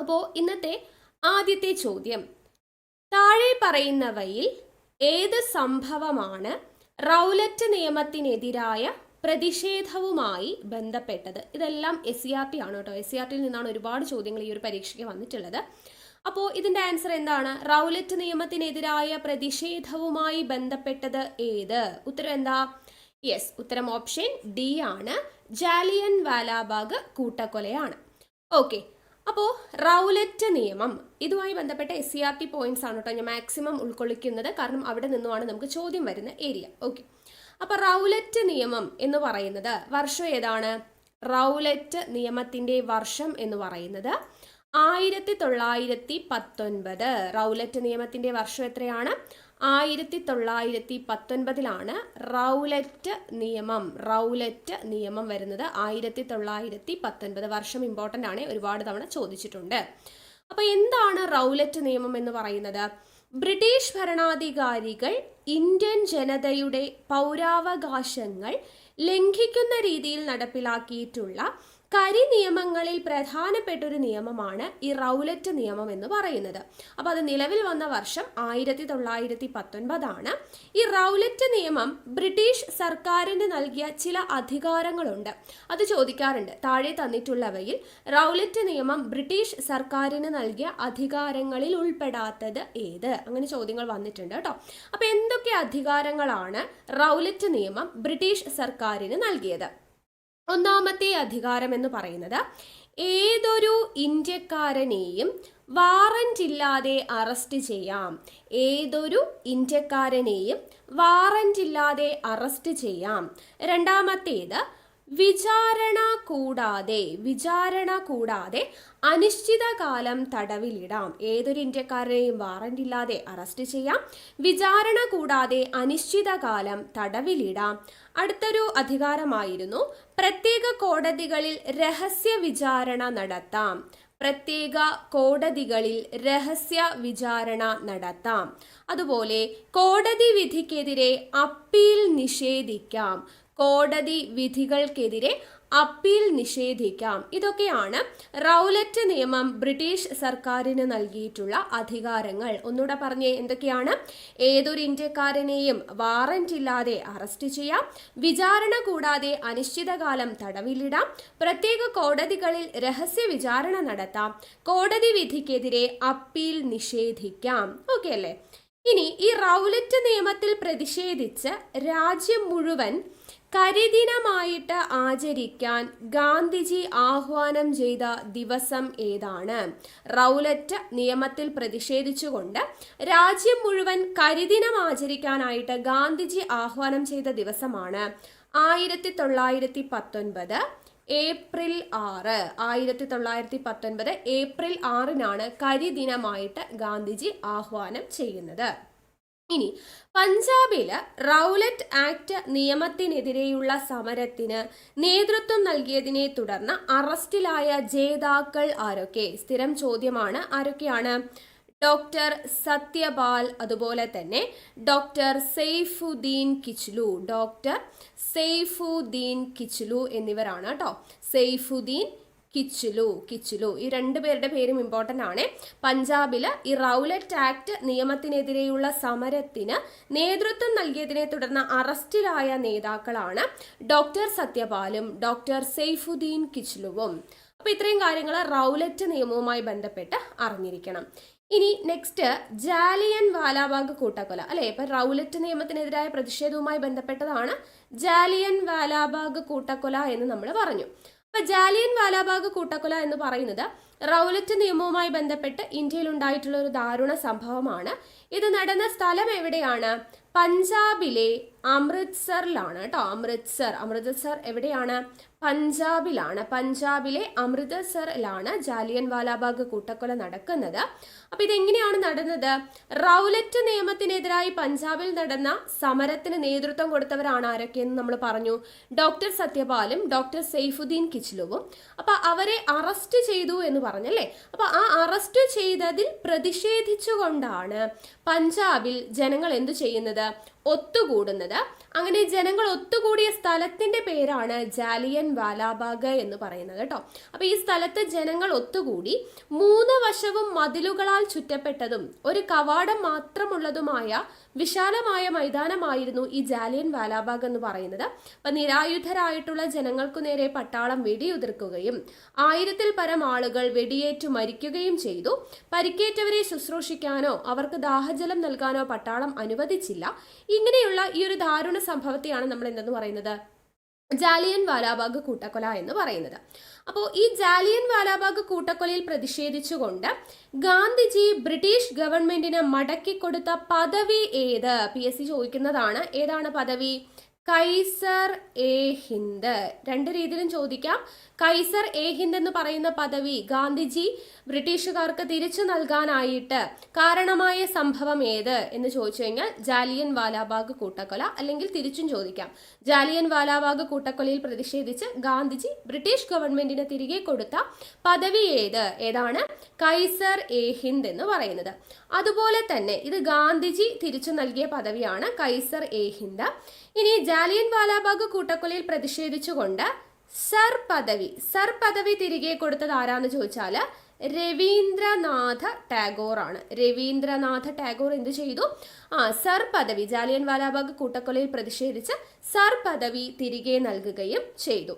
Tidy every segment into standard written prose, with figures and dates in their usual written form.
അപ്പോൾ ഇന്നത്തെ ആദ്യത്തെ ചോദ്യം, താഴെ പറയുന്നവയിൽ ഏത് സംഭവമാണ് റൗലറ്റ് നിയമത്തിനെതിരായ പ്രതിഷേധവുമായി ബന്ധപ്പെട്ടത്? ഇതെല്ലാം SCERT ആണ് കേട്ടോ. SCERTയിൽ നിന്നാണ് ഒരുപാട് ചോദ്യങ്ങൾ ഈ ഒരു പരീക്ഷയ്ക്ക് വന്നിട്ടുള്ളത്. അപ്പോൾ ഇതിൻ്റെ ആൻസർ എന്താണ്? റൗലറ്റ് നിയമത്തിനെതിരായ പ്രതിഷേധവുമായി ബന്ധപ്പെട്ടത് ഏത്? ഉത്തരം എന്താ? യെസ്, ഉത്തരം ഓപ്ഷൻ ഡി ആണ്. ജാലിയൻ വാലാബാഗ് കൂട്ടക്കൊലയാണ്. ഓക്കെ, അപ്പോൾ റൗലറ്റ് നിയമം ഇതുമായി ബന്ധപ്പെട്ട SCERT പോയിന്റ്സ് ആണ് കേട്ടോ ഞാൻ മാക്സിമം ഉൾക്കൊള്ളിക്കുന്നത്, കാരണം അവിടെ നിന്നുമാണ് നമുക്ക് ചോദ്യം വരുന്ന ഏരിയ. ഓക്കെ, അപ്പോൾ റൗലറ്റ് നിയമം എന്ന് പറയുന്നത് വർഷം ഏതാണ്? റൗലറ്റ് നിയമത്തിൻ്റെ വർഷം എന്ന് പറയുന്നത് 1919. റൗലറ്റ് നിയമത്തിൻ്റെ വർഷം എത്രയാണ്? 1919 റൗലറ്റ് നിയമം വരുന്നത്. 1919 വർഷം ഇമ്പോർട്ടൻ്റ് ആണ്, ഒരുപാട് തവണ ചോദിച്ചിട്ടുണ്ട്. അപ്പോൾ എന്താണ് റൗലറ്റ് നിയമം എന്ന് പറയുന്നത്? ബ്രിട്ടീഷ് ഭരണാധികാരികൾ ഇന്ത്യൻ ജനതയുടെ പൗരാവകാശങ്ങൾ ലംഘിക്കുന്ന രീതിയിൽ നടപ്പിലാക്കിയിട്ടുള്ള നിയമങ്ങളിൽ പ്രധാനപ്പെട്ട ഒരു നിയമമാണ് ഈ റൗലറ്റ് നിയമം എന്ന് പറയുന്നത്. അപ്പോൾ അത് നിലവിൽ വന്ന വർഷം 1919. ഈ റൗലറ്റ് നിയമം ബ്രിട്ടീഷ് സർക്കാരിന് നൽകിയ ചില അധികാരങ്ങളുണ്ട്, അത് ചോദിക്കാറുണ്ട്. താഴെ തന്നിട്ടുള്ളവയിൽ റൗലറ്റ് നിയമം ബ്രിട്ടീഷ് സർക്കാരിന് നൽകിയ അധികാരങ്ങളിൽ ഉൾപ്പെടാത്തത് ഏത്? അങ്ങനെ ചോദ്യങ്ങൾ വന്നിട്ടുണ്ട് കേട്ടോ. അപ്പോൾ എന്തൊക്കെ അധികാരങ്ങളാണ് റൗലറ്റ് നിയമം ബ്രിട്ടീഷ് സർക്കാരിന് നൽകിയത്? ഒന്നാമത്തെ അധികാരം എന്ന് പറയുന്നത്, ഏതൊരു ഇന്ത്യക്കാരനെയും വാറന്റ് ഇല്ലാതെ അറസ്റ്റ് ചെയ്യാം. ഏതൊരു ഇന്ത്യക്കാരനെയും വാറന്റ് ഇല്ലാതെ അറസ്റ്റ് ചെയ്യാം. രണ്ടാമത്തേത്, വിചാരണ കൂടാതെ അനിശ്ചിതകാലം തടവിലിടാം. ഏതൊരു ഇന്ത്യക്കാരനെയും വാറന്റ് ഇല്ലാതെ അറസ്റ്റ് ചെയ്യാം, വിചാരണ കൂടാതെ അനിശ്ചിതകാലം തടവിലിടാം. അടുത്തൊരു അധികാരമായിരുന്നു, പ്രത്യേക കോടതികളിൽ രഹസ്യ വിചാരണ നടത്താം. അതുപോലെ കോടതി വിധിക്കെതിരെ അപ്പീൽ നിഷേധിക്കാം. കോടതി വിധികൾക്കെതിരെ അപ്പീൽ നിഷേധിക്കാം. ഇതൊക്കെയാണ് റൗലറ്റ് നിയമം ബ്രിട്ടീഷ് സർക്കാരിന് നൽകിയിട്ടുള്ള അധികാരങ്ങൾ. ഒന്നുകൂടെ പറഞ്ഞേ, എന്തൊക്കെയാണ്? ഏതൊരു ഇന്ത്യക്കാരനെയും വാറന്റ് ഇല്ലാതെ അറസ്റ്റ് ചെയ്യാം, വിചാരണ കൂടാതെ അനിശ്ചിതകാലം തടവിലിടാം, പ്രത്യേക കോടതികളിൽ രഹസ്യ വിചാരണ നടത്താം, കോടതി വിധിക്കെതിരെ അപ്പീൽ നിഷേധിക്കാം. ഓക്കെ അല്ലേ? ഇനി ഈ റൗലറ്റ് നിയമത്തിൽ പ്രതിഷേധിച്ച് രാജ്യം മുഴുവൻ കരിദിനമായിട്ട് ആചരിക്കാൻ ഗാന്ധിജി ആഹ്വാനം ചെയ്ത ദിവസം ഏതാണ്? റൗലറ്റ് നിയമത്തിൽ പ്രതിഷേധിച്ചുകൊണ്ട് രാജ്യം മുഴുവൻ കരിദിനം ആചരിക്കാനായിട്ട് ഗാന്ധിജി ആഹ്വാനം ചെയ്ത ദിവസമാണ് 1919 ഏപ്രിൽ 6. 1919 ഏപ്രിൽ 6 കരിദിനമായിട്ട് ഗാന്ധിജി ആഹ്വാനം ചെയ്യുന്നത്. ഇനി പഞ്ചാബില് റൗലറ്റ് ആക്ട് നിയമത്തിനെതിരെയുള്ള സമരത്തിന് നേതൃത്വം നൽകിയതിനെ തുടർന്ന് അറസ്റ്റിലായ ജേതാക്കൾ ആരൊക്കെ? സ്ഥിരം ചോദ്യമാണ്. ആരൊക്കെയാണ്? ഡോക്ടർ സത്യപാൽ, അതുപോലെ തന്നെ ഡോക്ടർ സെയ്ഫുദ്ദീൻ കിച്ലു എന്നിവരാണ് കേട്ടോ. സെയ്ഫുദ്ദീൻ കിച്ലു ഈ രണ്ടുപേരുടെ പേരും ഇമ്പോർട്ടൻ്റ് ആണ്. പഞ്ചാബില് ഈ റൗലറ്റ് ആക്ട് നിയമത്തിനെതിരെയുള്ള സമരത്തിന് നേതൃത്വം നൽകിയതിനെ തുടർന്ന് അറസ്റ്റിലായ നേതാക്കളാണ് ഡോക്ടർ സത്യപാലും ഡോക്ടർ സെയ്ഫുദ്ദീൻ കിച്ലുവും. അപ്പോൾ ഇത്രയും കാര്യങ്ങൾ റൗലറ്റ് നിയമവുമായി ബന്ധപ്പെട്ട് അറിഞ്ഞിരിക്കണം. ഇനി നെക്സ്റ്റ്, ജാലിയൻ വാലാബാഗ് കൂട്ടക്കൊല അല്ലെ. ഇപ്പൊ റൗലറ്റ് നിയമത്തിനെതിരായ പ്രതിഷേധവുമായി ബന്ധപ്പെട്ടതാണ് ജാലിയൻ വാലാബാഗ് കൂട്ടക്കൊല എന്ന് നമ്മൾ പറഞ്ഞു. അപ്പൊ ജാലിയൻ വാലാബാഗ് കൂട്ടക്കൊല എന്ന് പറയുന്നത് റൗലറ്റ് നിയമവുമായി ബന്ധപ്പെട്ട് ഇന്ത്യയിൽ ഉണ്ടായിട്ടുള്ള ഒരു ദാരുണ സംഭവമാണ്. ഇത് നടന്ന സ്ഥലം എവിടെയാണ്? പഞ്ചാബിലെ അമൃത്സറിലാണ് കേട്ടോ. അമൃത്സർ എവിടെയാണ്? പഞ്ചാബിലാണ്. പഞ്ചാബിലെ അമൃത്സറിലാണ് ജാലിയൻ വാലാബാഗ് കൂട്ടക്കൊല നടക്കുന്നത്. അപ്പൊ ഇതെങ്ങനെയാണ് നടന്നത്? റൗലറ്റ് നിയമത്തിനെതിരായി പഞ്ചാബിൽ നടന്ന സമരത്തിന് നേതൃത്വം കൊടുത്തവരാണ് ആരൊക്കെയെന്ന് നമ്മൾ പറഞ്ഞു. ഡോക്ടർ സത്യപാലും ഡോക്ടർ സെയ്ഫുദ്ദീൻ കിച്ലുവും. അപ്പൊ അവരെ അറസ്റ്റ് ചെയ്തു എന്ന് പറഞ്ഞല്ലേ. അപ്പൊ ആ അറസ്റ്റ് ചെയ്തതിൽ പ്രതിഷേധിച്ചുകൊണ്ടാണ് പഞ്ചാബിൽ ജനങ്ങൾ എന്തു ചെയ്യുന്നത്? ഒത്തുകൂടുന്നത്. അങ്ങനെ ജനങ്ങൾ ഒത്തുകൂടിയ സ്ഥലത്തിന്റെ പേരാണ് ജാലിയൻ വാലാബാഗ് എന്ന് പറയുന്നത് കേട്ടോ. അപ്പൊ ഈ സ്ഥലത്ത് ജനങ്ങൾ ഒത്തുകൂടി 3 വശവും മതിലുകളാൽ ചുറ്റപ്പെട്ടതും ഒരു കവാടം മാത്രമുള്ളതുമായ വിശാലമായ മൈതാനമായിരുന്നു ഈ ജാലിയൻ വാലാബാഗ് എന്ന് പറയുന്നത്. അപ്പൊ നിരായുധരായിട്ടുള്ള ജനങ്ങൾക്കു നേരെ പട്ടാളം വെടിയുതിർക്കുകയും 1000-ൽ പരം ആളുകൾ വെടിയേറ്റു മരിക്കുകയും ചെയ്തു. പരിക്കേറ്റവരെ ശുശ്രൂഷിക്കാനോ അവർക്ക് ദാഹജലം നൽകാനോ പട്ടാളം അനുവദിച്ചില്ല. ഇങ്ങനെയുള്ള ഈ ഒരു ദാരുണ സംഭവത്തെയാണ് നമ്മൾ എന്തെന്ന് പറയുന്നത്, ജാലിയൻ വാലാബാഗ് കൂട്ടക്കൊല എന്ന് പറയുന്നത്. അപ്പോൾ ഈ ജാലിയൻ വാലാബാഗ് കൂട്ടക്കൊലയിൽ പ്രതിഷേധിച്ചുകൊണ്ട് ഗാന്ധിജി ബ്രിട്ടീഷ് ഗവൺമെന്റിന് മടക്കിക്കൊടുത്ത പദവി ഏത്? PSC ചോദിക്കുന്നതാണ്. ഏതാണ് പദവി? Kaiser A Hind. 2 രീതിയിലും ചോദിക്കാം. കൈസർ എ ഹിന്ദ് എന്ന് പറയുന്ന പദവി ഗാന്ധിജി ബ്രിട്ടീഷുകാർക്ക് തിരിച്ചു നൽകാനായിട്ട് കാരണമായ സംഭവം ഏത് എന്ന് ചോദിച്ചു കഴിഞ്ഞാൽ ജാലിയൻ വാലാബാഗ് കൂട്ടക്കൊല, അല്ലെങ്കിൽ തിരിച്ചും ചോദിക്കാം, ജാലിയൻ വാലാബാഗ് കൂട്ടക്കൊലയിൽ പ്രതിഷേധിച്ച് ഗാന്ധിജി ബ്രിട്ടീഷ് ഗവൺമെന്റിന് തിരികെ കൊടുത്ത പദവി ഏത്? ഏതാണ്? കൈസർ എ ഹിന്ദ് എന്ന് പറയുന്നത്. അതുപോലെ തന്നെ ഇത് ഗാന്ധിജി തിരിച്ചു നൽകിയ പദവിയാണ് കൈസർ എ ഹിന്ദ്. ഇനി ജാലിയൻ വാലാബാഗ് കൂട്ടക്കൊലയിൽ പ്രതിഷേധിച്ചുകൊണ്ട് സർ പദവി തിരികെ കൊടുത്തത് ആരാന്ന് ചോദിച്ചാൽ രവീന്ദ്രനാഥ ടാഗോർ ആണ്. രവീന്ദ്രനാഥ ടാഗോർ എന്ത് ചെയ്തു? സർ പദവി, ജാലിയൻ വാലാബാഗ് കൂട്ടക്കൊലയിൽ പ്രതിഷേധിച്ച് സർ പദവി തിരികെ നൽകുകയും ചെയ്തു.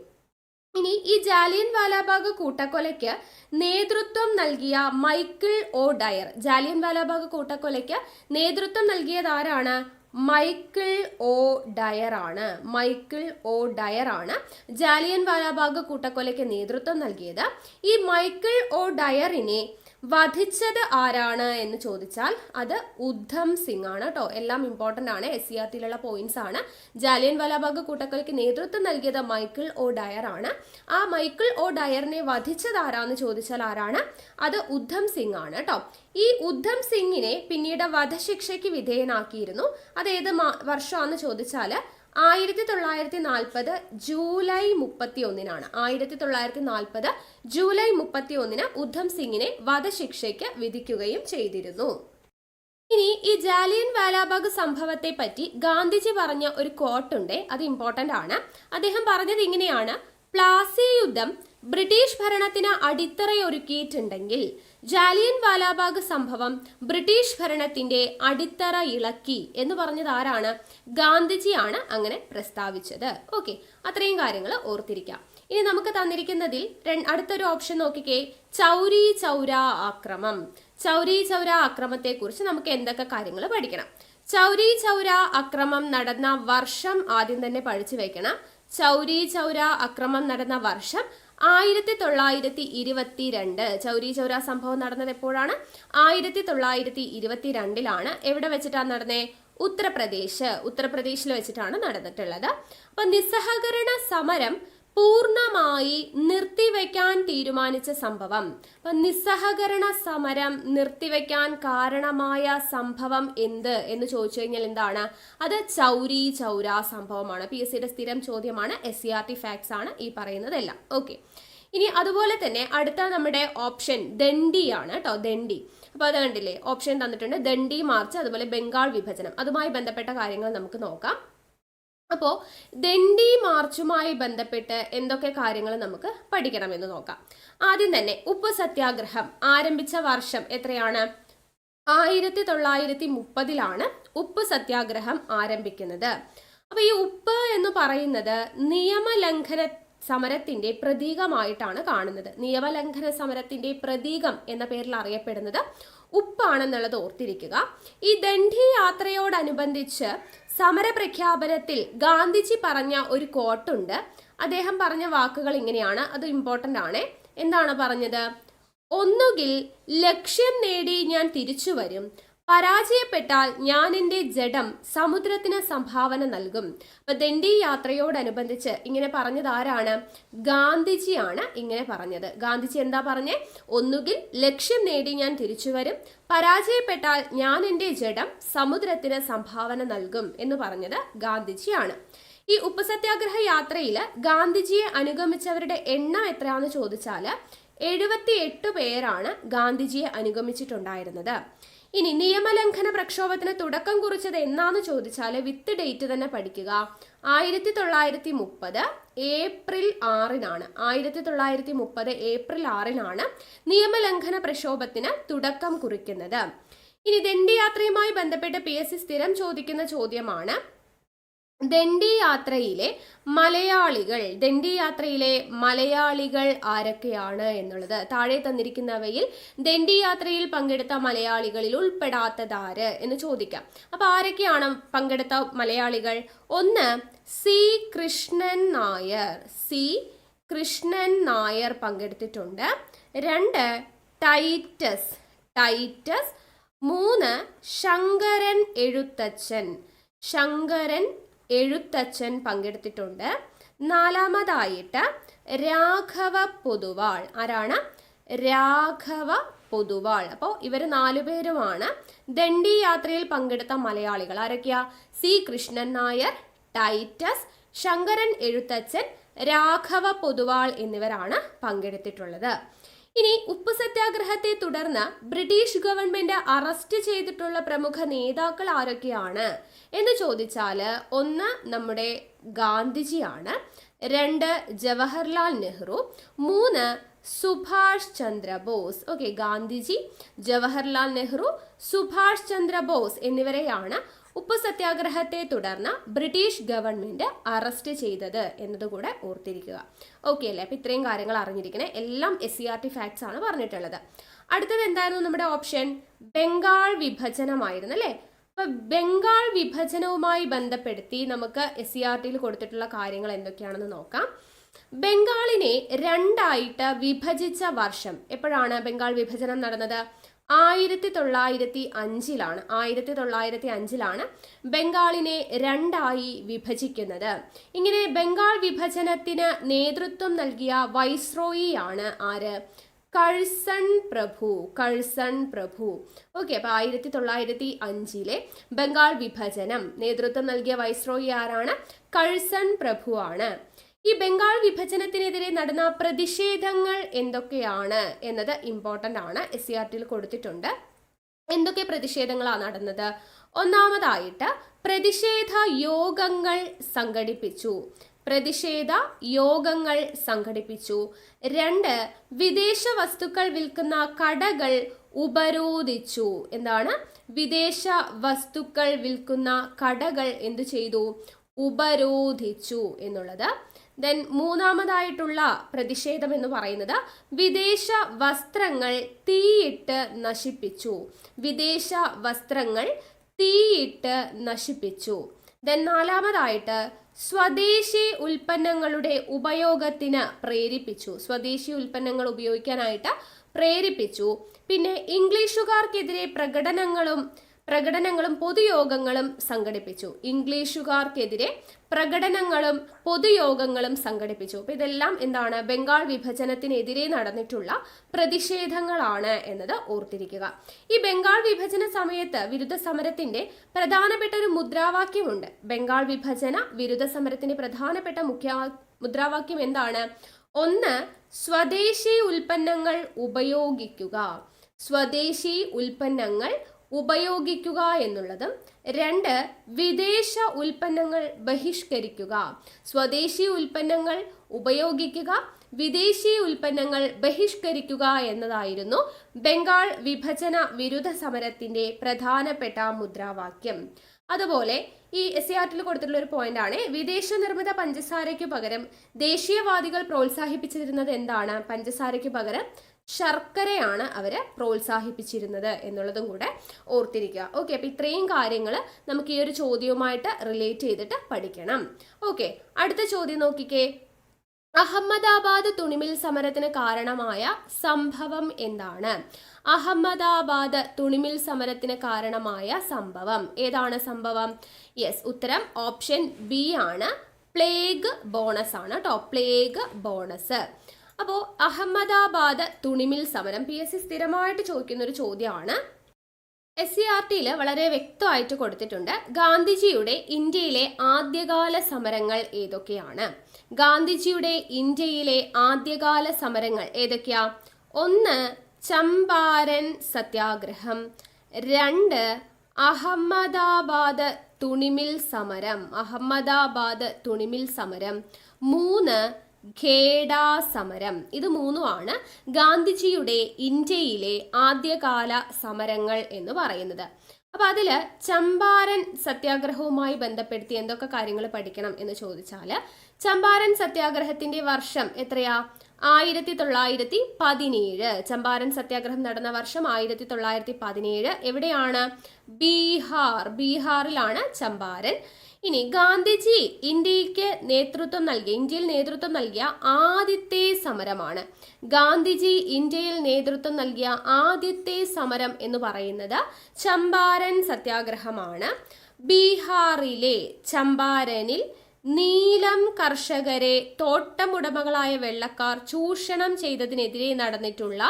ഇനി ഈ ജാലിയൻ വാലാബാഗ് കൂട്ടക്കൊലയ്ക്ക് നേതൃത്വം നൽകിയ Michael O Dwyer, Jallian Walabagh കൂട്ടക്കൊലയ്ക്ക് നേതൃത്വം നൽകിയത് ആരാണ്? മൈക്കിൾ ഒ ഡയർ ആണ്. മൈക്കിൾ ഒ ഡയർ ആണ് ജാലിയൻ വാലാബാഗ് കൂട്ടക്കൊലയ്ക്ക് നേതൃത്വം നൽകിയത്. ഈ മൈക്കിൾ ഒ ഡയറിനെ വധിച്ചത് ആരാണ് എന്ന് ചോദിച്ചാൽ അത് ഉദ്ധം സിംഗ് ആണ് കേട്ടോ. എല്ലാം ഇമ്പോർട്ടൻ്റ് ആണ്, SCRTയിലുള്ള പോയിന്റ്സ് ആണ്. ജാലിയൻ വാലാബാഗ് കൂട്ടക്കൊലയ്ക്ക് നേതൃത്വം നൽകിയത് മൈക്കിൾ ഒ ഡയർ ആണ്. ആ മൈക്കിൾ ഒ ഡയറിനെ വധിച്ചത് ആരാന്ന് ചോദിച്ചാൽ ആരാണ്? അത് ഉദ്ധം സിംഗ് ആണ് കേട്ടോ. ഈ ഉദ്ധം സിംഗിനെ പിന്നീട് വധശിക്ഷയ്ക്ക് വിധേയനാക്കിയിരുന്നു. അത് ഏത് വർഷമാണെന്ന് ചോദിച്ചാൽ 1940 ജൂലൈ 31-നാണ്. 1940 ജൂലൈ 31-ന് ഉദ്ധം സിംഗിനെ വധശിക്ഷയ്ക്ക് വിധിക്കുകയും ചെയ്തിരുന്നു. ഇനി ഈ ജാലിയൻ വാലാബാഗ് സംഭവത്തെ പറ്റി ഗാന്ധിജി പറഞ്ഞ ഒരു കോട്ടുണ്ട്, അത് ഇമ്പോർട്ടൻ്റ് ആണ്. അദ്ദേഹം പറഞ്ഞത് ഇങ്ങനെയാണ്: പ്ലാസി യുദ്ധം ബ്രിട്ടീഷ് ഭരണത്തിന് അടിത്തറയൊരുക്കിയിട്ടുണ്ടെങ്കിൽ ജാലിയൻ വാലാബാഗ് സംഭവം ബ്രിട്ടീഷ് ഭരണത്തിന്റെ അടിത്തറ ഇളക്കി എന്ന് പറഞ്ഞത് ആരാണ്? ഗാന്ധിജിയാണ് അങ്ങനെ പ്രസ്താവിച്ചത്. ഓക്കെ, അത്രയും കാര്യങ്ങൾ ഓർത്തിരിക്കാം. ഇനി നമുക്ക് തന്നിരിക്കുന്നതിൽ അടുത്തൊരു ഓപ്ഷൻ നോക്കിക്കേ, ചൗരി ചൗര ആക്രമം. ചൗരി ചൗര ആക്രമത്തെ കുറിച്ച് നമുക്ക് എന്തൊക്കെ കാര്യങ്ങൾ പഠിക്കണം? ചൗരി ചൗര ആക്രമം നടന്ന വർഷം ആദ്യം തന്നെ പഠിച്ചു വെക്കണം. ചൗരി ചൗര ആക്രമം നടന്ന വർഷം 1922. ചൗരി ചൗര സംഭവം നടന്നത് എപ്പോഴാണ്? 1922-ലാണ്. എവിടെ വെച്ചിട്ടാണ് നടന്നേ? ഉത്തർപ്രദേശിൽ വെച്ചിട്ടാണ് നടന്നിട്ടുള്ളത്. അപ്പൊ നിസ്സഹകരണ സമരം പൂർണ്ണമായി നിർത്തിവെക്കാൻ തീരുമാനിച്ച സംഭവം. അപ്പൊ നിസ്സഹകരണ സമരം നിർത്തിവെക്കാൻ കാരണമായ സംഭവം എന്ത് എന്ന് ചോദിച്ചു കഴിഞ്ഞാൽ എന്താണ്? അത് ചൗരി ചൗര സംഭവമാണ്. PSCയുടെ സ്ഥിരം ചോദ്യമാണ്. SCRT ഫാക്ട്സ് ആണ് ഈ പറയുന്നതെല്ലാം. ഓക്കെ, ഇനി അതുപോലെ തന്നെ അടുത്ത നമ്മുടെ ഓപ്ഷൻ ദണ്ഡി ആണ് കേട്ടോ. ദണ്ഡി. അപ്പോൾ അത് കണ്ടില്ലേ, ഓപ്ഷൻ തന്നിട്ടുണ്ട്. ദണ്ഡി മാർച്ച്, അതുപോലെ ബംഗാൾ വിഭജനം, അതുമായി ബന്ധപ്പെട്ട കാര്യങ്ങൾ നമുക്ക് നോക്കാം. അപ്പോൾ ദണ്ഡി മാർച്ചുമായി ബന്ധപ്പെട്ട് എന്തൊക്കെ കാര്യങ്ങൾ നമുക്ക് പഠിക്കണമെന്ന് നോക്കാം. ആദ്യം തന്നെ ഉപ്പ് സത്യാഗ്രഹം ആരംഭിച്ച വർഷം എത്രയാണ്? 1930-ലാണ് ഉപ്പ് സത്യാഗ്രഹം ആരംഭിക്കുന്നത്. അപ്പൊ ഈ ഉപ്പ് എന്ന് പറയുന്നത് നിയമലംഘന സമരത്തിന്റെ പ്രതീകമായിട്ടാണ് കാണുന്നത്. നിയമലംഘന സമരത്തിന്റെ പ്രതീകം എന്ന പേരിൽ അറിയപ്പെടുന്നത് ഉപ്പാണെന്നുള്ളത് ഓർത്തിരിക്കുക. ഈ ദണ്ഡി യാത്രയോടനുബന്ധിച്ച് സമരപ്രഖ്യാപനത്തിൽ ഗാന്ധിജി പറഞ്ഞ ഒരു കോട്ടുണ്ട്. അദ്ദേഹം പറഞ്ഞ വാക്കുകൾ ഇങ്ങനെയാണ്, അത് ഇമ്പോർട്ടൻ്റ് ആണ്. എന്താണ് പറഞ്ഞത്? ഒന്നുകിൽ ലക്ഷ്യം നേടി ഞാൻ തിരിച്ചു വരും, പരാജയപ്പെട്ടാൽ ഞാൻ എൻ്റെ ജഡം സമുദ്രത്തിന് സംഭാവന നൽകും. അപ്പൊ ദണ്ഡി യാത്രയോടനുബന്ധിച്ച് ഇങ്ങനെ പറഞ്ഞത് ആരാണ്? ഗാന്ധിജിയാണ് ഇങ്ങനെ പറഞ്ഞത്. ഗാന്ധിജി എന്താ പറഞ്ഞേ? ഒന്നുകിൽ ലക്ഷ്യം നേടി ഞാൻ തിരിച്ചു വരും, പരാജയപ്പെട്ടാൽ ഞാൻ എൻ്റെ ജഡം സമുദ്രത്തിന് സംഭാവന നൽകും എന്ന് പറഞ്ഞത് ഗാന്ധിജിയാണ്. ഈ ഉപ്പ് സത്യാഗ്രഹ യാത്രയിൽ ഗാന്ധിജിയെ അനുഗമിച്ചവരുടെ എണ്ണം എത്രയാണെന്ന് ചോദിച്ചാൽ 78 പേരാണ് ഗാന്ധിജിയെ അനുഗമിച്ചിട്ടുണ്ടായിരുന്നത്. ഇനി നിയമലംഘന പ്രക്ഷോഭത്തിന് തുടക്കം കുറിച്ചത് എന്നാന്ന് ചോദിച്ചാൽ വിത്ത് ഡേറ്റ് തന്നെ പഠിക്കുക. 1930 ഏപ്രിൽ 6-നാണ്. 1930 ഏപ്രിൽ 6-നാണ് നിയമലംഘന പ്രക്ഷോഭത്തിന് തുടക്കം കുറിക്കുന്നത്. ഇനി ദണ്ഡിയാത്രയുമായി ബന്ധപ്പെട്ട് PSC സ്ഥിരം ചോദിക്കുന്ന ചോദ്യമാണ് ദണ്ഡിയാത്രയിലെ മലയാളികൾ ആരൊക്കെയാണ് എന്നുള്ളത്. താഴെ തന്നിരിക്കുന്നവയിൽ ദണ്ഡിയാത്രയിൽ പങ്കെടുത്ത മലയാളികളിൽ ഉൾപ്പെടാത്തതാര് എന്ന് ചോദിക്കാം. അപ്പൊ ആരൊക്കെയാണ് പങ്കെടുത്ത മലയാളികൾ? 1 സി കൃഷ്ണൻ നായർ പങ്കെടുത്തിട്ടുണ്ട്. 2 ടൈറ്റസ്. 3 ശങ്കരൻ എഴുത്തച്ഛൻ പങ്കെടുത്തിട്ടുണ്ട്. 4-മതായിട്ട് രാഘവ പൊതുവാൾ. ആരാണ്? രാഘവ പൊതുവാൾ. അപ്പോൾ ഇവർ 4 പേരുമാണ് ദണ്ഡി യാത്രയിൽ പങ്കെടുത്ത മലയാളികൾ. ആരൊക്കെയാ? സി കൃഷ്ണൻ നായർ, ടൈറ്റസ്, ശങ്കരൻ എഴുത്തച്ഛൻ, രാഘവ പൊതുവാൾ എന്നിവരാണ് പങ്കെടുത്തിട്ടുള്ളത്. ഇനി ഉപ്പു സത്യാഗ്രഹത്തെ തുടർന്ന് ബ്രിട്ടീഷ് ഗവൺമെന്റ് അറസ്റ്റ് ചെയ്തിട്ടുള്ള പ്രമുഖ നേതാക്കൾ ആരൊക്കെയാണ് എന്ന് ചോദിച്ചാൽ 1 നമ്മുടെ ഗാന്ധിജിയാണ്, 2 ജവഹർലാൽ നെഹ്റു, 3 സുഭാഷ് ചന്ദ്രബോസ്. ഓക്കെ, ഗാന്ധിജി, ജവഹർലാൽ നെഹ്റു, സുഭാഷ് ചന്ദ്രബോസ് എന്നിവരെയാണ് ഉപ്പു സത്യാഗ്രഹത്തെ തുടർന്ന് ബ്രിട്ടീഷ് ഗവൺമെന്റ് അറസ്റ്റ് ചെയ്തത് എന്നതുകൂടെ ഓർത്തിരിക്കുക. ഓക്കെ അല്ലേ? അപ്പൊ ഇത്രയും കാര്യങ്ങൾ അറിഞ്ഞിരിക്കണേ. എല്ലാം SCERT ഫാക്ട്സ് ആണ് പറഞ്ഞിട്ടുള്ളത്. അടുത്തത് എന്തായിരുന്നു നമ്മുടെ ഓപ്ഷൻ? ബംഗാൾ വിഭജനമായിരുന്നു അല്ലേ? അപ്പൊ ബംഗാൾ വിഭജനവുമായി ബന്ധപ്പെടുത്തി നമുക്ക് SCERTയിൽ കൊടുത്തിട്ടുള്ള കാര്യങ്ങൾ എന്തൊക്കെയാണെന്ന് നോക്കാം. ബംഗാളിനെ 2ആയിട്ട് വിഭജിച്ച വർഷം എപ്പോഴാണ് ബംഗാൾ വിഭജനം നടന്നത്? 1905-ലാണ്. 1905-ലാണ് ബംഗാളിനെ 2ആയി വിഭജിക്കുന്നത്. ഇങ്ങനെ ബംഗാൾ വിഭജനത്തിന് നേതൃത്വം നൽകിയ വൈസ്രോയിയാണ് ആര്? കഴ്സൺ പ്രഭു. ഓക്കെ, അപ്പൊ 1905-ലെ ബംഗാൾ വിഭജനം നേതൃത്വം നൽകിയ വൈസ്രോയി ആരാണ്? കഴ്സൺ പ്രഭു ആണ്. ഈ ബംഗാൾ വിഭജനത്തിനെതിരെ നടന്ന പ്രതിഷേധങ്ങൾ എന്തൊക്കെയാണ് എന്നത് ഇമ്പോർട്ടൻ്റ് ആണ്. SCERTയിൽ കൊടുത്തിട്ടുണ്ട്. എന്തൊക്കെ പ്രതിഷേധങ്ങളാണ് നടന്നത്? 1-മതായിട്ട് പ്രതിഷേധ യോഗങ്ങൾ സംഘടിപ്പിച്ചു. 2 വിദേശ വസ്തുക്കൾ വിൽക്കുന്ന കടകൾ ഉപരോധിച്ചു. എന്താണ്? വിദേശ വസ്തുക്കൾ വിൽക്കുന്ന കടകൾ എന്തു ചെയ്തു? ഉപരോധിച്ചു എന്നുള്ളത്. ദെൻ 3-മതായിട്ടുള്ള പ്രതിഷേധം എന്ന് പറയുന്നത് വിദേശ വസ്ത്രങ്ങൾ തീയിട്ട് നശിപ്പിച്ചു. ദെൻ 4-മതായിട്ട് സ്വദേശി ഉൽപ്പന്നങ്ങളുടെ ഉപയോഗത്തിന് പ്രേരിപ്പിച്ചു. സ്വദേശി ഉൽപ്പന്നങ്ങൾ ഉപയോഗിക്കാനായിട്ട് പ്രേരിപ്പിച്ചു. പിന്നെ ഇംഗ്ലീഷുകാർക്കെതിരെ പ്രകടനങ്ങളും പൊതുയോഗങ്ങളും സംഘടിപ്പിച്ചു. അപ്പൊ ഇതെല്ലാം എന്താണ്? ബംഗാൾ വിഭജനത്തിനെതിരെ നടന്നിട്ടുള്ള പ്രതിഷേധങ്ങളാണ് എന്നത് ഓർത്തിരിക്കുക. ഈ ബംഗാൾ വിഭജന സമയത്ത് വിരുദ്ധ സമരത്തിന്റെ പ്രധാനപ്പെട്ട ഒരു മുദ്രാവാക്യമുണ്ട്. ബംഗാൾ വിഭജന വിരുദ്ധ സമരത്തിന്റെ പ്രധാനപ്പെട്ട മുദ്രാവാക്യം എന്താണ്? 1 സ്വദേശി ഉൽപ്പന്നങ്ങൾ ഉപയോഗിക്കുക എന്നുള്ളതും 2 വിദേശ ഉൽപ്പന്നങ്ങൾ ബഹിഷ്കരിക്കുക. സ്വദേശി ഉൽപ്പന്നങ്ങൾ ഉപയോഗിക്കുക, വിദേശി ഉൽപ്പന്നങ്ങൾ ബഹിഷ്കരിക്കുക എന്നതായിരുന്നു ബംഗാൾ വിഭജന വിരുദ്ധ സമരത്തിന്റെ പ്രധാനപ്പെട്ട മുദ്രാവാക്യം. അതുപോലെ ഈ SCERTയിൽ കൊടുത്തിട്ടുള്ള ഒരു പോയിന്റ് ആണ്, വിദേശ നിർമ്മിത പഞ്ചസാരയ്ക്ക് പകരം ദേശീയവാദികൾ പ്രോത്സാഹിപ്പിച്ചിരുന്നത് എന്താണ്? പഞ്ചസാരയ്ക്ക് പകരം ശർക്കരയാണ് അവര് പ്രോത്സാഹിപ്പിച്ചിരുന്നത് എന്നുള്ളതും കൂടെ ഓർത്തിരിക്കുക. ഓക്കെ, അപ്പൊ ഇത്രയും കാര്യങ്ങൾ നമുക്ക് ഈ ഒരു ചോദ്യവുമായിട്ട് റിലേറ്റ് ചെയ്തിട്ട് പഠിക്കണം. ഓക്കെ, അടുത്ത ചോദ്യം നോക്കിക്കേ. അഹമ്മദാബാദ് തുണിമിൽ സമരത്തിന് കാരണമായ സംഭവം എന്താണ്? അഹമ്മദാബാദ് തുണിമിൽ സമരത്തിന് കാരണമായ സംഭവം ഏതാണ്? സംഭവം യെസ്, ഉത്തരം ഓപ്ഷൻ ബി ആണ്. പ്ലേഗ് ബോണസ് ആണ് കേട്ടോ. Plague bonus. അപ്പോൾ അഹമ്മദാബാദ് തുണിമിൽ സമരം PSC സ്ഥിരമായിട്ട് ചോദിക്കുന്ന ഒരു ചോദ്യമാണ്. SCERTയിൽ വളരെ വ്യക്തമായിട്ട് കൊടുത്തിട്ടുണ്ട്. ഗാന്ധിജിയുടെ ഇന്ത്യയിലെ ആദ്യകാല സമരങ്ങൾ ഏതൊക്കെയാണ്? ഗാന്ധിജിയുടെ ഇന്ത്യയിലെ ആദ്യകാല സമരങ്ങൾ ഏതൊക്കെയാ? 1 ചമ്പാരൻ സത്യാഗ്രഹം, 2 അഹമ്മദാബാദ് തുണിമിൽ സമരം, അഹമ്മദാബാദ് തുണിമിൽ സമരം. 3 ഖേഡ സമരം. ഇത് മൂന്നുമാണ് ഗാന്ധിജിയുടെ ഇന്ത്യയിലെ ആദ്യകാല സമരങ്ങൾ എന്ന് പറയുന്നത്. അപ്പൊ അതില് ചമ്പാരൻ സത്യാഗ്രഹവുമായി ബന്ധപ്പെടുത്തി എന്തൊക്കെ കാര്യങ്ങൾ പഠിക്കണം എന്ന് ചോദിച്ചാല്, ചമ്പാരൻ സത്യാഗ്രഹത്തിന്റെ വർഷം എത്രയാ? 1917. ചമ്പാരൻ സത്യാഗ്രഹം നടന്ന വർഷം 1917. എവിടെയാണ്? ബീഹാറിലാണ് ചമ്പാരൻ. ഇനി ഗാന്ധിജി ഇന്ത്യയിൽ നേതൃത്വം നൽകിയ ആദ്യത്തെ സമരമാണ്. ഗാന്ധിജി ഇന്ത്യയിൽ നേതൃത്വം നൽകിയ ആദ്യത്തെ സമരം എന്ന് പറയുന്നത് ചമ്പാരൻ സത്യാഗ്രഹമാണ്. ബീഹാറിലെ ചമ്പാരനിൽ നീലം കർഷകരെ തോട്ടമുടമകളായ വെള്ളക്കാർ ചൂഷണം ചെയ്തതിനെതിരെ നടന്നിട്ടുള്ള